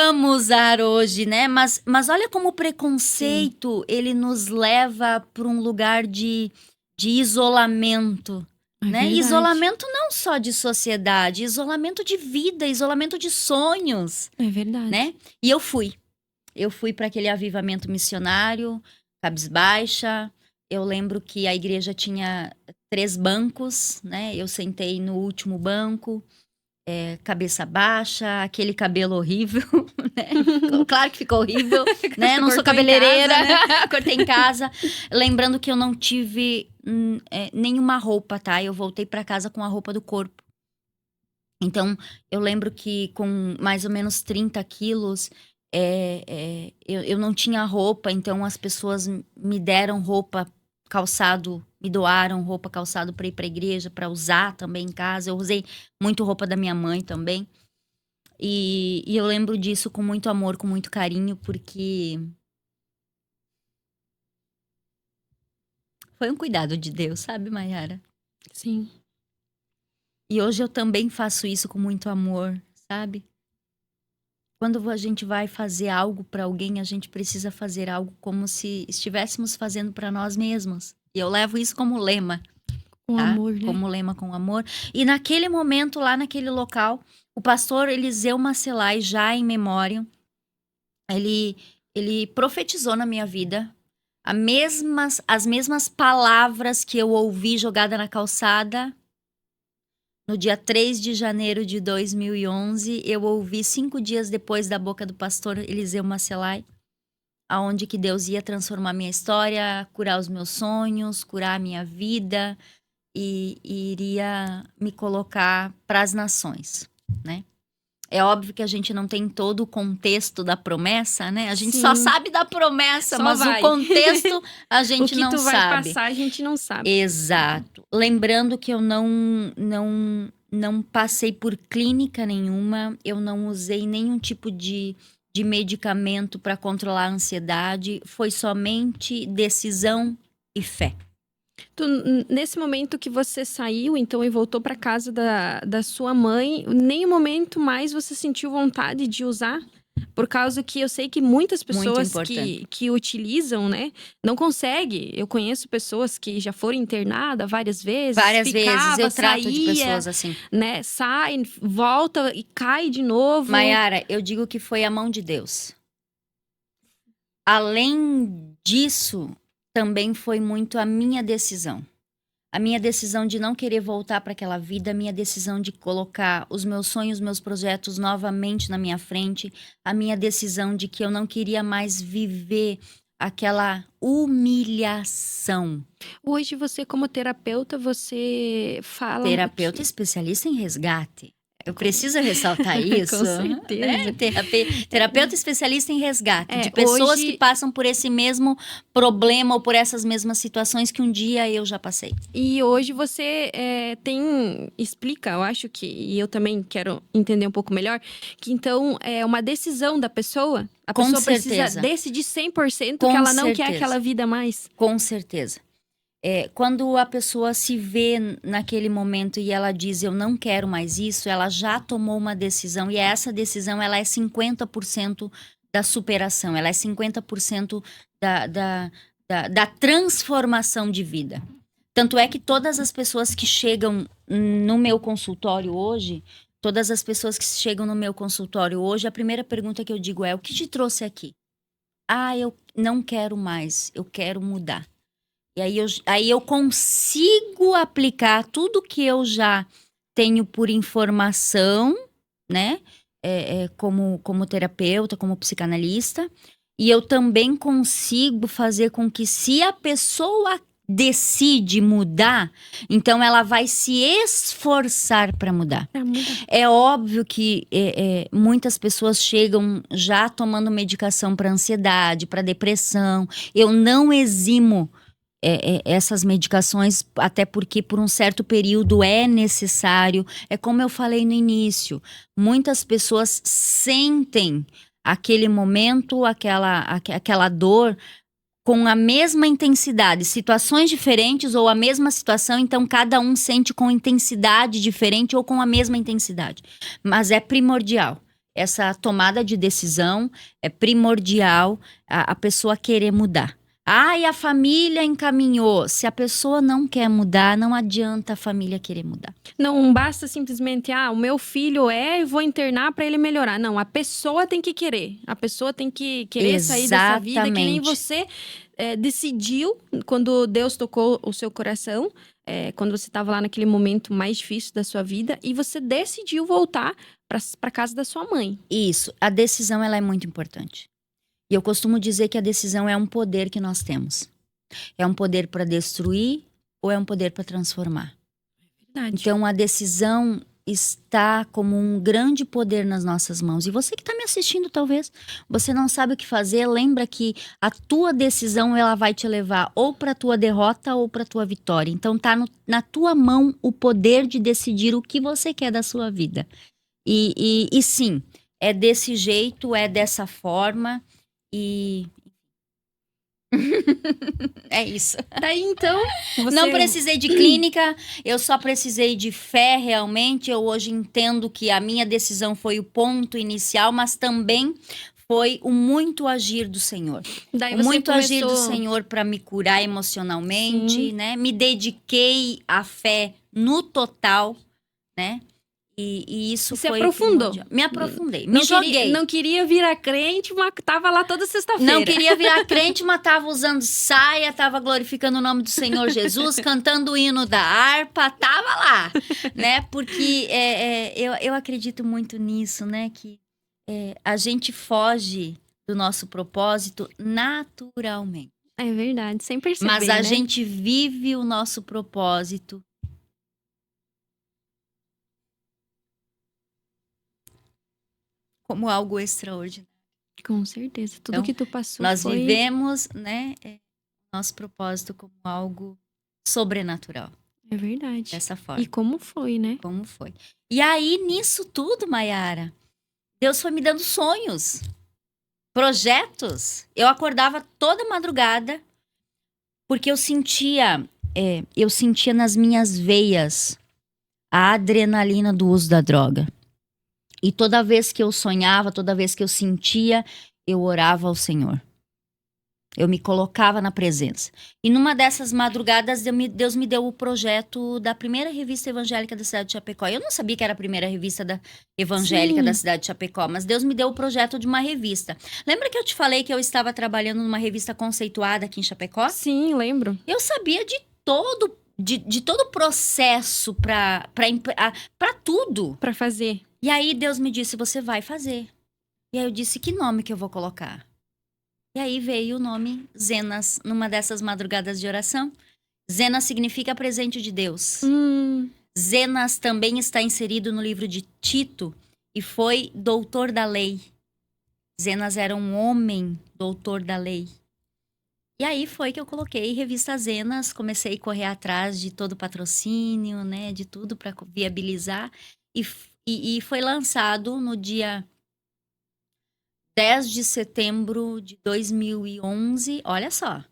Amo usar hoje, né? Mas olha como o preconceito, ele nos leva para um lugar de isolamento. É Né? verdade. Isolamento não só de sociedade, isolamento de vida, isolamento de sonhos, É verdade. né? E eu fui para aquele avivamento missionário, cabisbaixa. Eu lembro que a igreja tinha 3 bancos, né? Eu sentei no último banco, cabeça baixa, aquele cabelo horrível, né? Claro que ficou horrível, né? Não sou Cortou em cabeleireira, casa, né? cortei em casa. Lembrando que eu não tive nenhuma roupa, tá? Eu voltei pra casa com a roupa do corpo. Então, eu lembro que com mais ou menos 30 quilos, eu não tinha roupa, então as pessoas me deram roupa, calçado, me doaram roupa, calçado para ir para a igreja, para usar também em casa. Eu usei muito roupa da minha mãe também. E eu lembro disso com muito amor, com muito carinho, porque foi um cuidado de Deus, sabe, Maiara? Sim. E hoje eu também faço isso com muito amor, sabe? Quando a gente vai fazer algo para alguém, a gente precisa fazer algo como se estivéssemos fazendo para nós mesmos. E eu levo isso como lema. Com Tá? amor, né? Como lema, com amor. E naquele momento, lá naquele local, o pastor Eliseu Macelai, já em memória, ele profetizou na minha vida as mesmas palavras que eu ouvi jogada na calçada. No dia 3 de janeiro de 2011, eu ouvi 5 dias depois da boca do pastor Eliseu Macelai, aonde que Deus ia transformar minha história, curar os meus sonhos, curar a minha vida e iria me colocar para as nações, né? É óbvio que a gente não tem todo o contexto da promessa, né? A gente só Sim. sabe da promessa, Só mas vai. o contexto a gente O que não tu vai sabe. passar, a gente não sabe. Exato. Lembrando que eu não passei por clínica nenhuma, eu não usei nenhum tipo de medicamento para controlar a ansiedade, foi somente decisão e fé. Nesse momento que você saiu, então, e voltou para casa da sua mãe, em nenhum momento mais você sentiu vontade de usar Por causa que eu sei que muitas Muito pessoas importante. que utilizam, né, não conseguem. Eu conheço pessoas que já foram internadas várias vezes, Várias vezes ficava, eu trato de saía, pessoas assim. né, sai, volta e cai de novo. Maiara, eu digo que foi a mão de Deus. Além disso, também foi muito a minha decisão. A minha decisão de não querer voltar para aquela vida, a minha decisão de colocar os meus sonhos, meus projetos novamente na minha frente, a minha decisão de que eu não queria mais viver aquela humilhação. Hoje você, como terapeuta, você fala Terapeuta especialista em resgate. Eu preciso ressaltar isso. Com certeza. Né? Terapeuta especialista em resgate. É, De pessoas hoje- que passam por esse mesmo problema ou por essas mesmas situações que um dia eu já passei. E hoje você explica, eu acho que, e eu também quero entender um pouco melhor, que então é uma decisão da pessoa. A Com pessoa certeza. precisa decidir 100% Com que ela não quer certeza. aquela vida mais. Com certeza. Quando a pessoa se vê naquele momento e ela diz eu não quero mais isso, ela já tomou uma decisão e essa decisão ela é 50% da superação, ela é 50% da transformação de vida. Tanto é que todas as pessoas que chegam no meu consultório hoje, a primeira pergunta que eu digo é: o que te trouxe aqui? Ah, eu não quero mais, eu quero mudar. E aí eu consigo aplicar tudo que eu já tenho por informação, né? Como terapeuta, como psicanalista. E eu também consigo fazer com que, se a pessoa decide mudar, então ela vai se esforçar para mudar. Pra mudar. É óbvio que muitas pessoas chegam já tomando medicação para ansiedade, para depressão. Eu não eximo essas medicações, até porque por um certo período é necessário. É como eu falei no início, muitas pessoas sentem aquele momento, aquela dor com a mesma intensidade, situações diferentes ou a mesma situação, então cada um sente com intensidade diferente ou com a mesma intensidade. Mas é primordial. Essa tomada de decisão é primordial a pessoa querer mudar. E a família encaminhou. Se a pessoa não quer mudar, não adianta a família querer mudar. Não basta simplesmente, o meu filho eu vou internar pra ele melhorar. Não, a pessoa tem que querer. A pessoa tem que querer sair dessa vida, que nem Exatamente. você decidiu quando Deus tocou o seu coração, quando você estava lá naquele momento mais difícil da sua vida, e você decidiu voltar pra casa da sua mãe. Isso, a decisão ela é muito importante. E eu costumo dizer que a decisão é um poder que nós temos. É um poder para destruir ou é um poder para transformar. Verdade. Então a decisão está como um grande poder nas nossas mãos. E você que está me assistindo, talvez você não sabe o que fazer, lembra que a tua decisão ela vai te levar ou para a tua derrota ou para a tua vitória. Então tá na tua mão o poder de decidir o que você quer da sua vida. E sim, é desse jeito, é dessa forma. E é isso. Daí então, Não precisei de clínica, eu só precisei de fé realmente. Eu hoje entendo que a minha decisão foi o ponto inicial, mas também foi o muito agir do Senhor. Daí O você muito agir do começou- Senhor para me curar emocionalmente, Sim. né? Me dediquei à fé no total, né? E isso Você foi aprofundou. primordial. Me aprofundei, me joguei. Não queria virar crente, mas tava lá toda sexta-feira. Não queria virar crente, mas tava usando saia, tava glorificando o nome do Senhor Jesus, cantando o hino da harpa, tava lá, né? Porque eu acredito muito nisso, né? Que a gente foge do nosso propósito naturalmente. É verdade, sem perceber, Mas a né? gente vive o nosso propósito como algo extraordinário. Com certeza. Tudo Então, que tu passou Nós foi... vivemos, né, nosso propósito como algo sobrenatural, É verdade. dessa forma. E como foi, né? Como foi? E aí, nisso tudo, Maiara, Deus foi me dando sonhos, projetos. Eu acordava toda madrugada, porque eu sentia nas minhas veias a adrenalina do uso da droga. E toda vez que eu sonhava, toda vez que eu sentia, eu orava ao Senhor. Eu me colocava na presença. E numa dessas madrugadas, Deus me deu o projeto da primeira revista evangélica da cidade de Chapecó. Eu não sabia que era a primeira revista evangélica Sim. da cidade de Chapecó, mas Deus me deu o projeto de uma revista. Lembra que eu te falei que eu estava trabalhando numa revista conceituada aqui em Chapecó? Sim, lembro. Eu sabia de todo o processo para tudo. Pra fazer. E aí Deus me disse, você vai fazer. E aí eu disse, que nome que eu vou colocar? E aí veio o nome Zenas, numa dessas madrugadas de oração. Zenas significa presente de Deus. Zenas também está inserido no livro de Tito e foi doutor da lei. Zenas era um homem doutor da lei. E aí foi que eu coloquei revista Zenas, comecei a correr atrás de todo o patrocínio, né, de tudo para viabilizar. E foi lançado no dia 10 de setembro de 2011, olha só.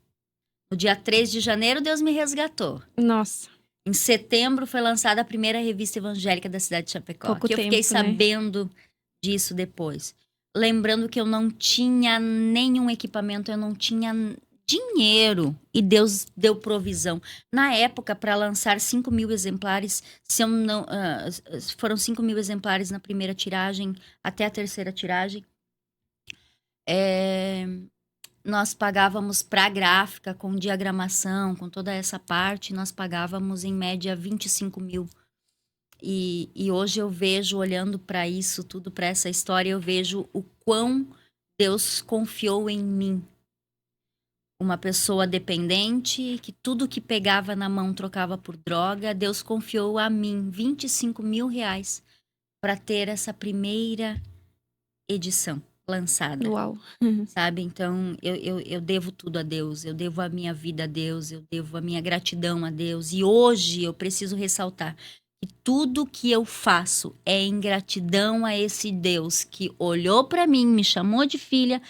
No dia 3 de janeiro, Deus me resgatou. Nossa. Em setembro foi lançada a primeira revista evangélica da cidade de Chapecó. Pouco que eu tempo, fiquei né? sabendo disso depois. Lembrando que eu não tinha nenhum equipamento, eu não tinha dinheiro. E Deus deu provisão. Na época, para lançar 5.000 exemplares, se eu não, foram 5.000 exemplares na primeira tiragem, até a terceira tiragem. Nós pagávamos para a gráfica, com diagramação, com toda essa parte, nós pagávamos em média 25 mil. E hoje eu vejo, olhando para isso tudo, para essa história, eu vejo o quão Deus confiou em mim. Uma pessoa dependente, que tudo que pegava na mão trocava por droga, Deus confiou a mim 25 mil reais para ter essa primeira edição lançada. Uau. Sabe? Então, eu devo tudo a Deus, eu devo a minha vida a Deus, eu devo a minha gratidão a Deus. E hoje eu preciso ressaltar que tudo que eu faço é em gratidão a esse Deus que olhou para mim, me chamou de filha,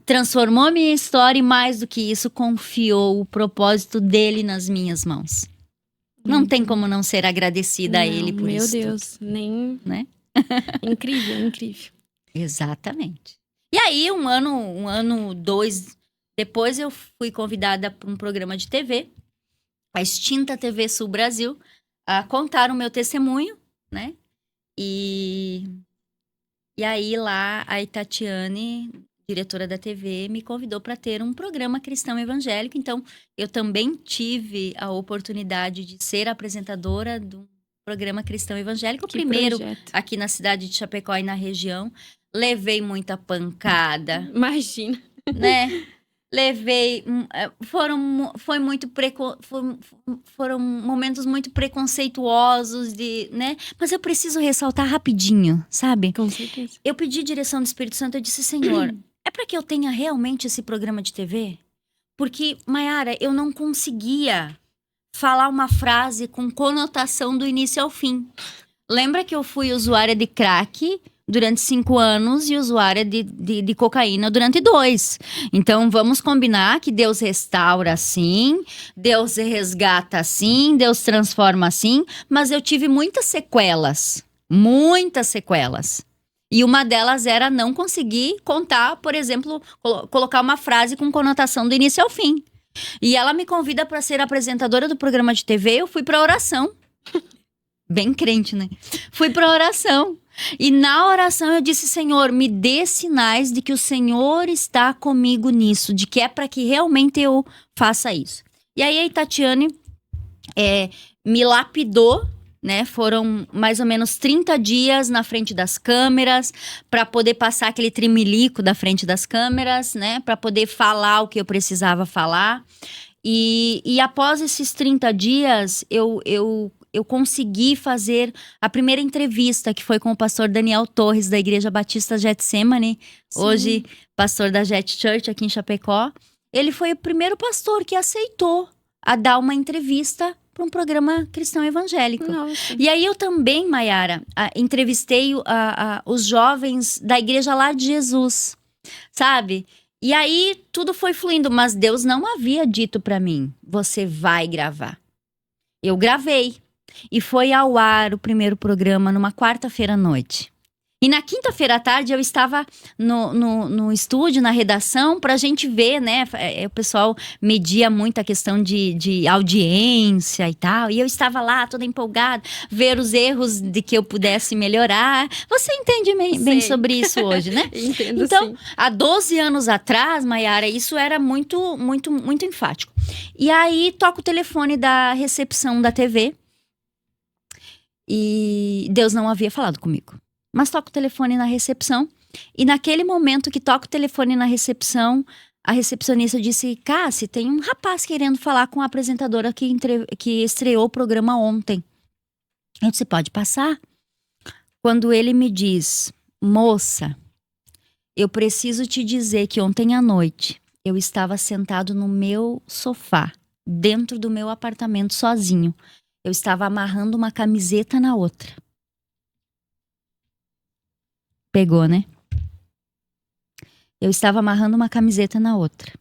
transformou minha história e, mais do que isso, confiou o propósito dele nas minhas mãos. Não tem como não ser agradecida a ele por isso. Meu Deus, nem... Né? Incrível, incrível. Exatamente. E aí, um ano, 2 depois, eu fui convidada para um programa de TV, a extinta TV Sul Brasil, a contar o meu testemunho, né? E aí, lá, a Itatiane, diretora da TV, me convidou para ter um programa cristão evangélico. Então, eu também tive a oportunidade de ser apresentadora do programa cristão evangélico, Que primeiro projeto. aqui na cidade de Chapecó e na região. Levei muita pancada, Imagina. né? Levei... Foram momentos muito preconceituosos, né? Mas eu preciso ressaltar rapidinho, sabe? Com certeza. Eu pedi direção do Espírito Santo, eu disse, Senhor, é para que eu tenha realmente esse programa de TV? Porque, Mayara, eu não conseguia falar uma frase com conotação do início ao fim. Lembra que eu fui usuária de crack durante 5 anos e usuária de cocaína durante 2. Então, vamos combinar que Deus restaura assim, Deus resgata assim, Deus transforma assim, mas eu tive muitas sequelas. E uma delas era não conseguir contar, por exemplo, colocar uma frase com conotação do início ao fim. E ela me convida para ser apresentadora do programa de TV, eu fui para oração. Bem crente, né? Fui para oração. E na oração eu disse, Senhor, me dê sinais de que o Senhor está comigo nisso, de que é para que realmente eu faça isso. E aí a Tatiane me lapidou, né? Foram mais ou menos 30 dias na frente das câmeras, para poder passar aquele trimelico da frente das câmeras, né? Para poder falar o que eu precisava falar. E após esses 30 dias, eu consegui fazer a primeira entrevista, que foi com o pastor Daniel Torres, da Igreja Batista Getsemane, hoje pastor da Jet Church aqui em Chapecó. Ele foi o primeiro pastor que aceitou a dar uma entrevista para um programa cristão evangélico. Nossa. E aí eu também, Mayara, entrevistei os jovens da Igreja Lar de Jesus, sabe? E aí tudo foi fluindo, mas Deus não havia dito para mim, você vai gravar. Eu gravei. E foi ao ar o primeiro programa numa quarta-feira à noite. E na quinta-feira à tarde eu estava no estúdio, na redação, pra gente ver, né? O pessoal media muito a questão de audiência e tal. E eu estava lá, toda empolgada, ver os erros de que eu pudesse melhorar. Você entende bem Sei. sobre isso hoje, né? Entendo, Então, sim. há 12 anos atrás, Mayara, isso era muito, muito, muito enfático. E aí, toca o telefone da recepção da TV. E Deus não havia falado comigo. Mas toca o telefone na recepção. E naquele momento que toca o telefone na recepção, a recepcionista disse: Cassi, tem um rapaz querendo falar com a apresentadora que estreou o programa ontem. Eu disse: pode passar? Quando ele me diz: moça, eu preciso te dizer que ontem à noite eu estava sentado no meu sofá, dentro do meu apartamento sozinho. Eu estava amarrando uma camiseta na outra. Pegou, né? Eu estava amarrando uma camiseta na outra.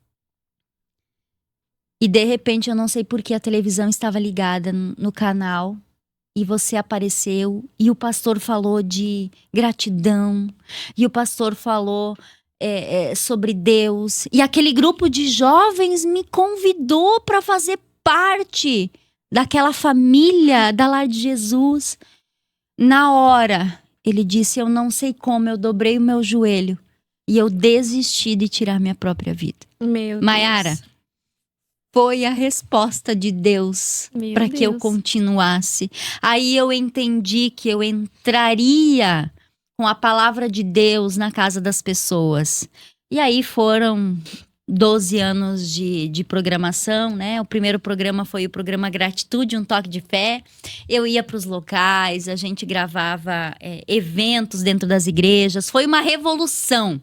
E de repente, eu não sei por que a televisão estava ligada no canal. E você apareceu. E o pastor falou de gratidão. E o pastor falou sobre Deus. E aquele grupo de jovens me convidou para fazer parte daquela família da Lar de Jesus. Na hora, ele disse: eu não sei como, eu dobrei o meu joelho e eu desisti de tirar minha própria vida. Meu Mayara, Deus. foi a resposta de Deus Meu para que eu Deus. continuasse. Aí eu entendi que eu entraria com a palavra de Deus na casa das pessoas. E aí foram 12 anos de programação, né? O primeiro programa foi o programa Gratitude, um toque de fé. Eu ia para os locais, a gente gravava eventos dentro das igrejas. Foi uma revolução,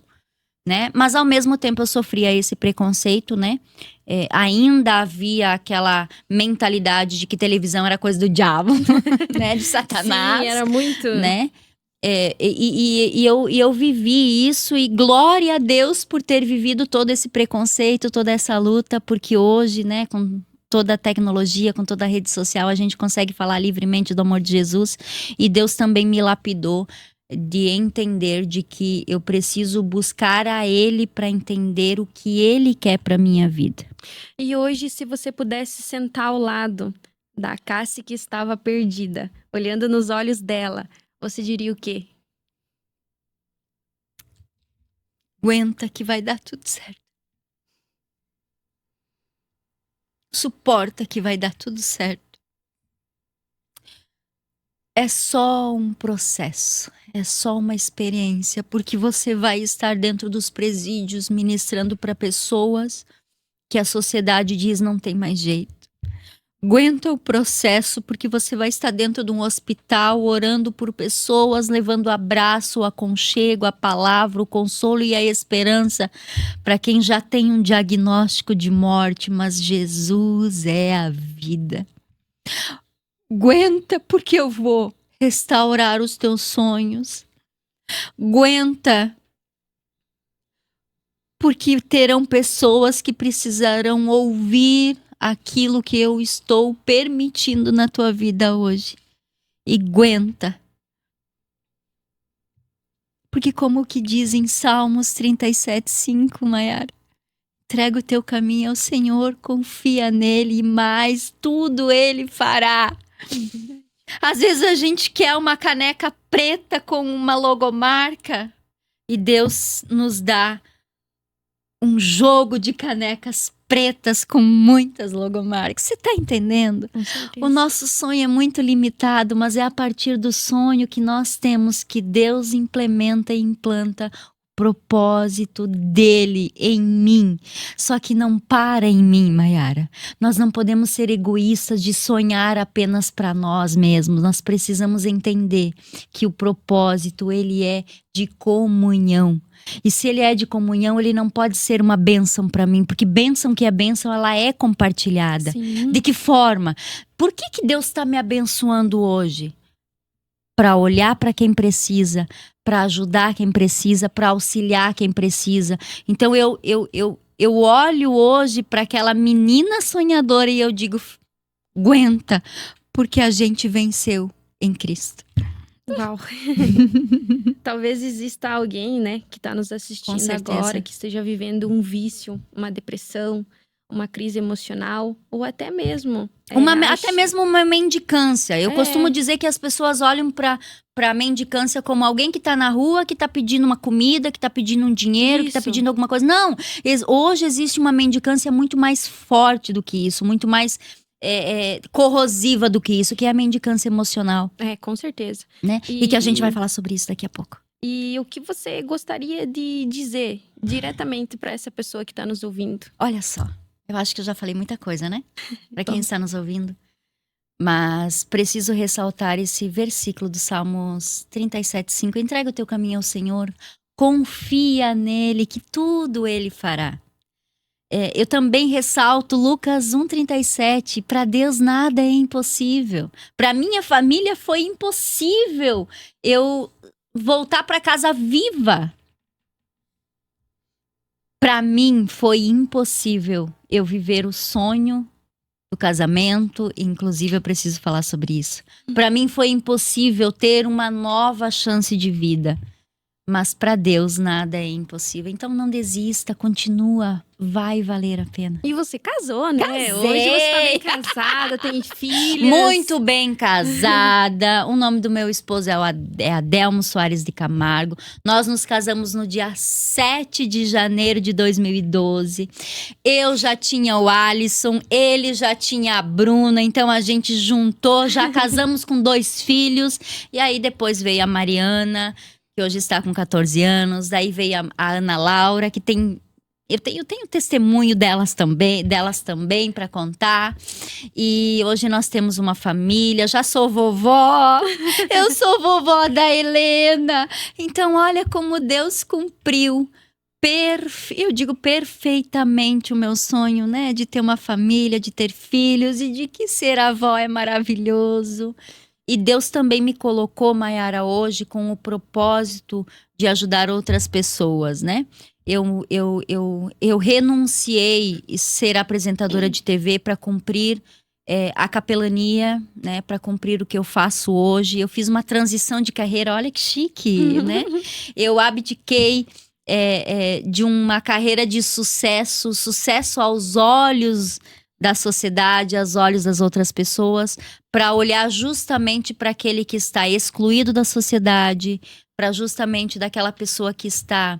né? Mas ao mesmo tempo eu sofria esse preconceito, né? Ainda havia aquela mentalidade de que televisão era coisa do diabo, né? De Satanás. Sim, era muito. Né? E eu vivi isso, e glória a Deus por ter vivido todo esse preconceito, toda essa luta, porque hoje, né, com toda a tecnologia, com toda a rede social, a gente consegue falar livremente do amor de Jesus, e Deus também me lapidou de entender de que eu preciso buscar a Ele para entender o que Ele quer para minha vida. E hoje, se você pudesse sentar ao lado da Cassi que estava perdida, olhando nos olhos dela, você diria o quê? Aguenta que vai dar tudo certo. Suporta que vai dar tudo certo. É só um processo, é só uma experiência, porque você vai estar dentro dos presídios ministrando para pessoas que a sociedade diz não tem mais jeito. Aguenta o processo, porque você vai estar dentro de um hospital orando por pessoas, levando o abraço, o aconchego, a palavra, o consolo e a esperança para quem já tem um diagnóstico de morte, mas Jesus é a vida. Aguenta, porque eu vou restaurar os teus sonhos. Aguenta, porque terão pessoas que precisarão ouvir aquilo que eu estou permitindo na tua vida hoje. E aguenta. Porque como que diz em Salmos 37:5, Mayara, entrega o teu caminho ao Senhor, confia nele e mais tudo ele fará. Às vezes a gente quer uma caneca preta com uma logomarca e Deus nos dá um jogo de canecas pretas com muitas logomarcas. Você tá entendendo? O nosso sonho é muito limitado, mas é a partir do sonho que nós temos que Deus implementa e implanta o propósito dele em mim. Só que não para em mim, Mayara. Nós não podemos ser egoístas de sonhar apenas para nós mesmos. Nós precisamos entender que o propósito, ele é de comunhão. E se ele é de comunhão, ele não pode ser uma bênção para mim, porque bênção que é bênção, ela é compartilhada. Sim. De que forma? Por que Deus está me abençoando hoje? Para olhar para quem precisa, para ajudar quem precisa, para auxiliar quem precisa. Então eu olho hoje para aquela menina sonhadora e eu digo: aguenta, porque a gente venceu em Cristo. Uau. Talvez exista alguém, né, que tá nos assistindo certeza. agora, que esteja vivendo um vício, uma depressão, uma crise emocional, ou até mesmo... Até mesmo uma mendicância. Eu costumo dizer que as pessoas olham pra mendicância como alguém que tá na rua, que tá pedindo uma comida, que tá pedindo um dinheiro, que tá Isso. pedindo alguma coisa. Não! Hoje existe uma mendicância muito mais forte do que isso, muito mais corrosiva do que isso, que é a mendicância emocional, Com certeza. né? E que a gente vai falar sobre isso daqui a pouco. E o que você gostaria de dizer diretamente para essa pessoa que tá nos ouvindo? Olha só, eu acho que eu já falei muita coisa, né? Para quem está nos ouvindo. Mas preciso ressaltar esse versículo do Salmos 37:5. Entrega o teu caminho ao Senhor, confia nele que tudo ele fará. Eu também ressalto Lucas 1:37. Para Deus nada é impossível. Para minha família foi impossível eu voltar para casa viva. Para mim foi impossível eu viver o sonho do casamento, inclusive eu preciso falar sobre isso. Para mim foi impossível ter uma nova chance de vida, mas para Deus nada é impossível. Então não desista, continua, vai valer a pena. E você casou, né? Casei! Hoje você tá bem casada, tem filhos. Muito bem casada. O nome do meu esposo é Adelmo Soares de Camargo. Nós nos casamos no dia 7 de janeiro de 2012. Eu já tinha o Alisson, ele já tinha a Bruna, então a gente juntou, já casamos com 2 filhos. E aí depois veio a Mariana, que hoje está com 14 anos. Daí veio a Ana Laura, que tem... Eu tenho testemunho delas também para contar. E hoje nós temos uma família. Já sou vovó. Eu sou vovó da Helena. Então, olha como Deus cumpriu. Eu digo perfeitamente o meu sonho, né? De ter uma família, de ter filhos e de que ser avó é maravilhoso. E Deus também me colocou, Mayara, hoje com o propósito de ajudar outras pessoas, né? Eu renunciei ser apresentadora de TV para cumprir a capelania, né? Para cumprir o que eu faço hoje. Eu fiz uma transição de carreira, olha que chique, né? Eu abdiquei de uma carreira de sucesso aos olhos da sociedade, aos olhos das outras pessoas, para olhar justamente para aquele que está excluído da sociedade, para justamente daquela pessoa que está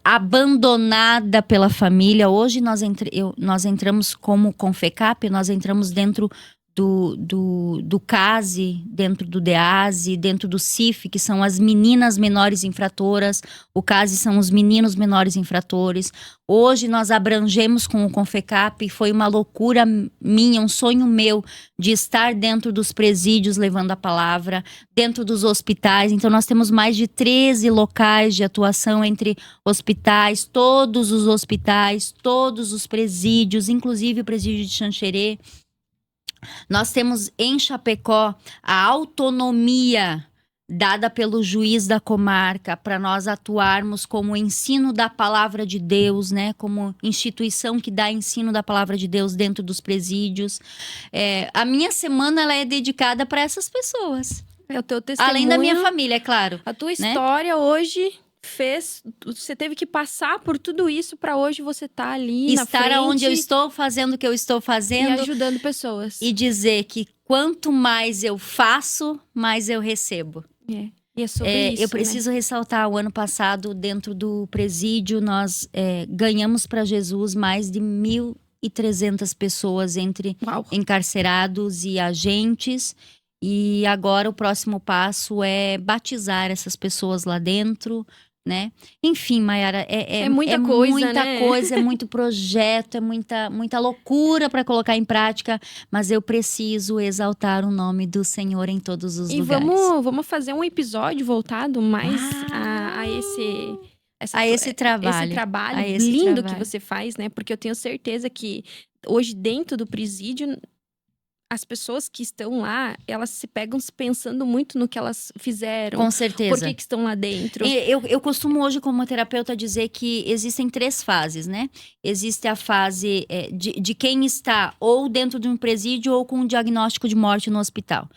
abandonada pela família. Hoje nós entramos como Confecap, nós entramos dentro do CASE, dentro do DEASE, dentro do CIF, que são as meninas menores infratoras. O CASE são os meninos menores infratores. Hoje nós abrangemos com o Confecap, foi uma loucura minha, um sonho meu de estar dentro dos presídios levando a palavra, dentro dos hospitais. Então nós temos mais de 13 locais de atuação entre hospitais, todos os hospitais, todos os presídios, inclusive o presídio de Xanxerê. Nós temos em Chapecó a autonomia dada pelo juiz da comarca para nós atuarmos como ensino da palavra de Deus, né? Como instituição que dá ensino da palavra de Deus dentro dos presídios. A minha semana ela é dedicada para essas pessoas. É o teu testemunho. Além da minha família, é claro. A tua história hoje você teve que passar por tudo isso para hoje você estar ali na frente. Estar onde eu estou, fazendo o que eu estou fazendo. E ajudando pessoas. E dizer que quanto mais eu faço, mais eu recebo. E é sobre isso, eu preciso ressaltar, o ano passado, dentro do presídio, nós ganhamos para Jesus mais de 1.300 pessoas entre encarcerados e agentes. E agora o próximo passo é batizar essas pessoas lá dentro, né? Enfim, Mayara, é muita coisa, muita né? coisa, é muito projeto, é muita loucura para colocar em prática, mas eu preciso exaltar o nome do Senhor em todos os lugares. E vamos fazer um episódio voltado mais a esse trabalho lindo que você faz, né? Porque eu tenho certeza que hoje dentro do presídio as pessoas que estão lá, elas se pegam pensando muito no que elas fizeram. Com certeza. Por que estão lá dentro. Eu costumo hoje, como terapeuta, dizer que existem 3 fases, né? Existe a fase de quem está ou dentro de um presídio ou com um diagnóstico de morte no hospital.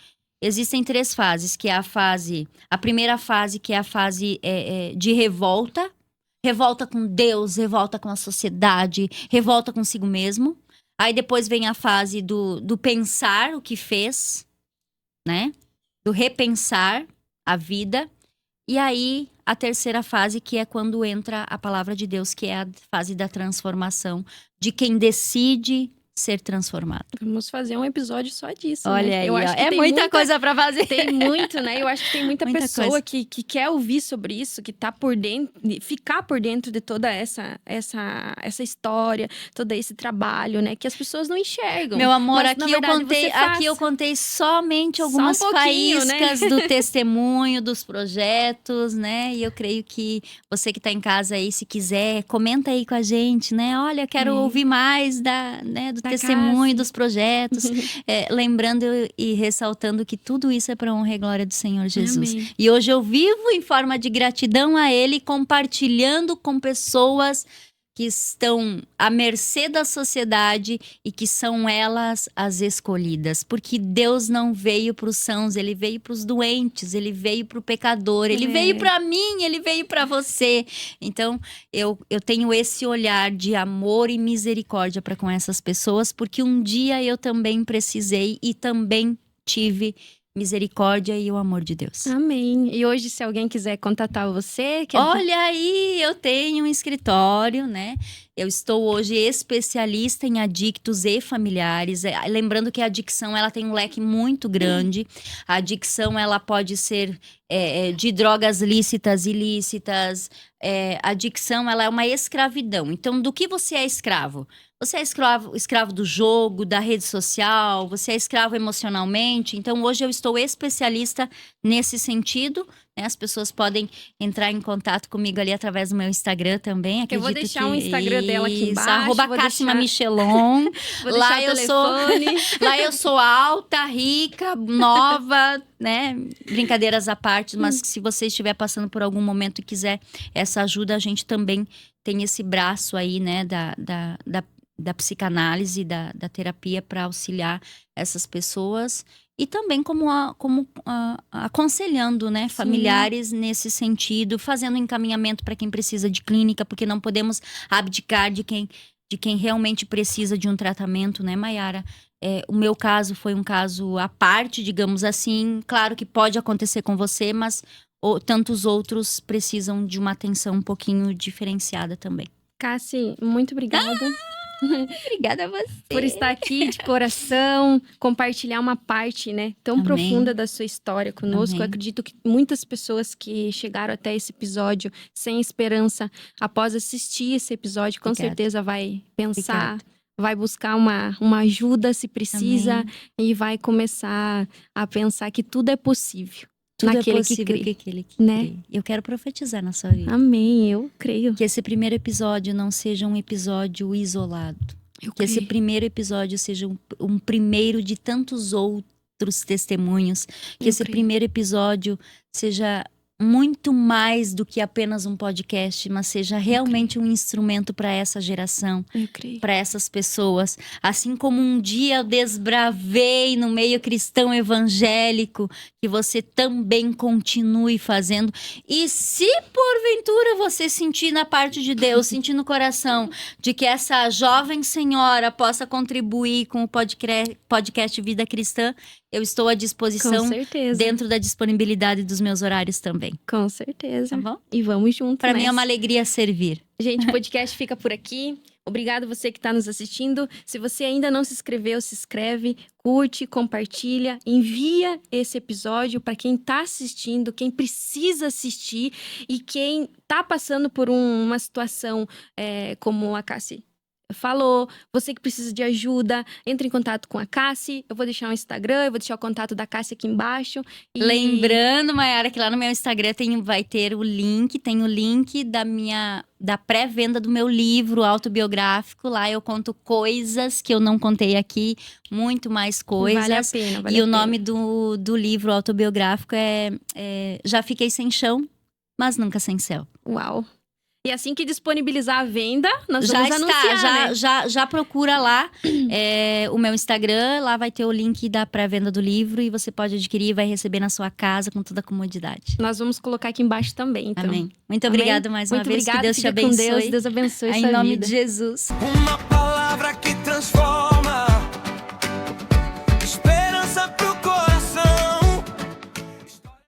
existem 3 fases, que é a primeira fase, que é a fase de revolta. Revolta com Deus, revolta com a sociedade, revolta consigo mesmo. Aí depois vem a fase do pensar o que fez, né? Do repensar a vida. E aí a terceira fase, que é quando entra a palavra de Deus, que é a fase da transformação, de quem decide ser transformado. Vamos fazer um episódio só disso, Olha né? aí, Eu acho ó. que É tem muita coisa pra fazer. Tem muito, né? Eu acho que tem muita Muita pessoa coisa. que quer ouvir sobre isso, que tá por dentro, ficar por dentro de toda essa história, todo esse trabalho, né? Que as pessoas não enxergam. Meu amor, Mas, na aqui verdade, eu contei somente Só um algumas pouquinho, né? faíscas do testemunho, dos projetos, né? E eu creio que você que tá em casa aí, se quiser, comenta aí com a gente, né? Olha, quero ouvir mais do testemunho, Cassi. dos projetos. Lembrando e ressaltando que tudo isso é para honra e glória do Senhor Jesus. Amém. E hoje eu vivo em forma de gratidão a Ele, compartilhando com pessoas que estão à mercê da sociedade e que são elas as escolhidas. Porque Deus não veio para os sãos, Ele veio para os doentes, Ele veio para o pecador, Ele veio para mim, Ele veio para você. Então, eu tenho esse olhar de amor e misericórdia para com essas pessoas, porque um dia eu também precisei e também tive misericórdia e o amor de Deus. Amém. E hoje, se alguém quiser contatar você... Olha aí, eu tenho um escritório, né? Eu estou hoje especialista em adictos e familiares. Lembrando que a adicção, ela tem um leque muito grande. A adicção, ela pode ser de drogas lícitas, ilícitas. A adicção, ela é uma escravidão. Então, do que você é escravo? Você é escravo do jogo, da rede social, você é escravo emocionalmente. Então, hoje eu estou especialista nesse sentido, né? As pessoas podem entrar em contato comigo ali através do meu Instagram também. Eu vou deixar o Instagram dela aqui embaixo. Arroba Cássima Michelon. Vou deixar o telefone. Lá eu sou alta, rica, nova, né? Brincadeiras à parte, mas se você estiver passando por algum momento e quiser essa ajuda, a gente também tem esse braço aí, né? Da psicanálise, da terapia para auxiliar essas pessoas e também como aconselhando, né, familiares nesse sentido, fazendo encaminhamento para quem precisa de clínica, porque não podemos abdicar de quem realmente precisa de um tratamento, né, Mayara? O meu caso foi um caso à parte, digamos assim. Claro que pode acontecer com você, mas tantos outros precisam de uma atenção um pouquinho diferenciada também. Cassi, muito obrigada. Obrigada a você. Por estar aqui de coração, compartilhar uma parte, né, tão Amém. profunda da sua história conosco. Amém. Eu acredito que muitas pessoas que chegaram até esse episódio sem esperança, após assistir esse episódio, com Obrigada. certeza vai pensar, Obrigada. vai buscar uma ajuda se precisa. Amém. E vai começar a pensar que tudo é possível. Tudo naquele é possível que crê. aquele que né? crê. Eu quero profetizar na sua vida. Amém, eu creio. Que esse primeiro episódio não seja um episódio isolado. Eu Que esse creio. primeiro episódio seja um primeiro de tantos outros testemunhos. Que Eu esse creio. primeiro episódio seja muito mais do que apenas um podcast, mas seja realmente um instrumento para essa geração, Eu creio. para essas pessoas. Assim como um dia eu desbravei no meio cristão evangélico, que você também continue fazendo. E se porventura você sentir na parte de Deus, sentir no coração de que essa jovem senhora possa contribuir com o podcast Vida Cristã, eu estou à Com disposição certeza. dentro da disponibilidade dos meus horários também. Com certeza. Tá bom? E vamos junto, Para mim é nessa. uma alegria servir. Gente, o podcast fica por aqui. Obrigado você que está nos assistindo. Se você ainda não se inscreveu, se inscreve, curte, compartilha, envia esse episódio para quem está assistindo, quem precisa assistir e quem está passando por uma situação como a Cassi falou, você que precisa de ajuda, entre em contato com a Cassi. Eu vou deixar o Instagram, eu vou deixar o contato da Cassi aqui embaixo. E... Lembrando, Mayara, que lá no meu Instagram vai ter o link, da pré-venda do meu livro autobiográfico. Lá eu conto coisas que eu não contei aqui, muito mais coisas. Vale a pena, vale E a o pena. nome do livro autobiográfico é Já Fiquei Sem Chão, mas Nunca Sem Céu. Uau! E assim que disponibilizar a venda, nós Já vamos anunciar, está, né? já procura lá o meu Instagram, lá vai ter o link da pré-venda do livro e você pode adquirir e vai receber na sua casa com toda a comodidade. Nós vamos colocar aqui embaixo também, então. Amém. Muito Amém? obrigada mais uma Muito vez, obrigada, que Deus te fica com abençoe. Deus abençoe Em sua nome vida. de Jesus. Uma palavra que transforma.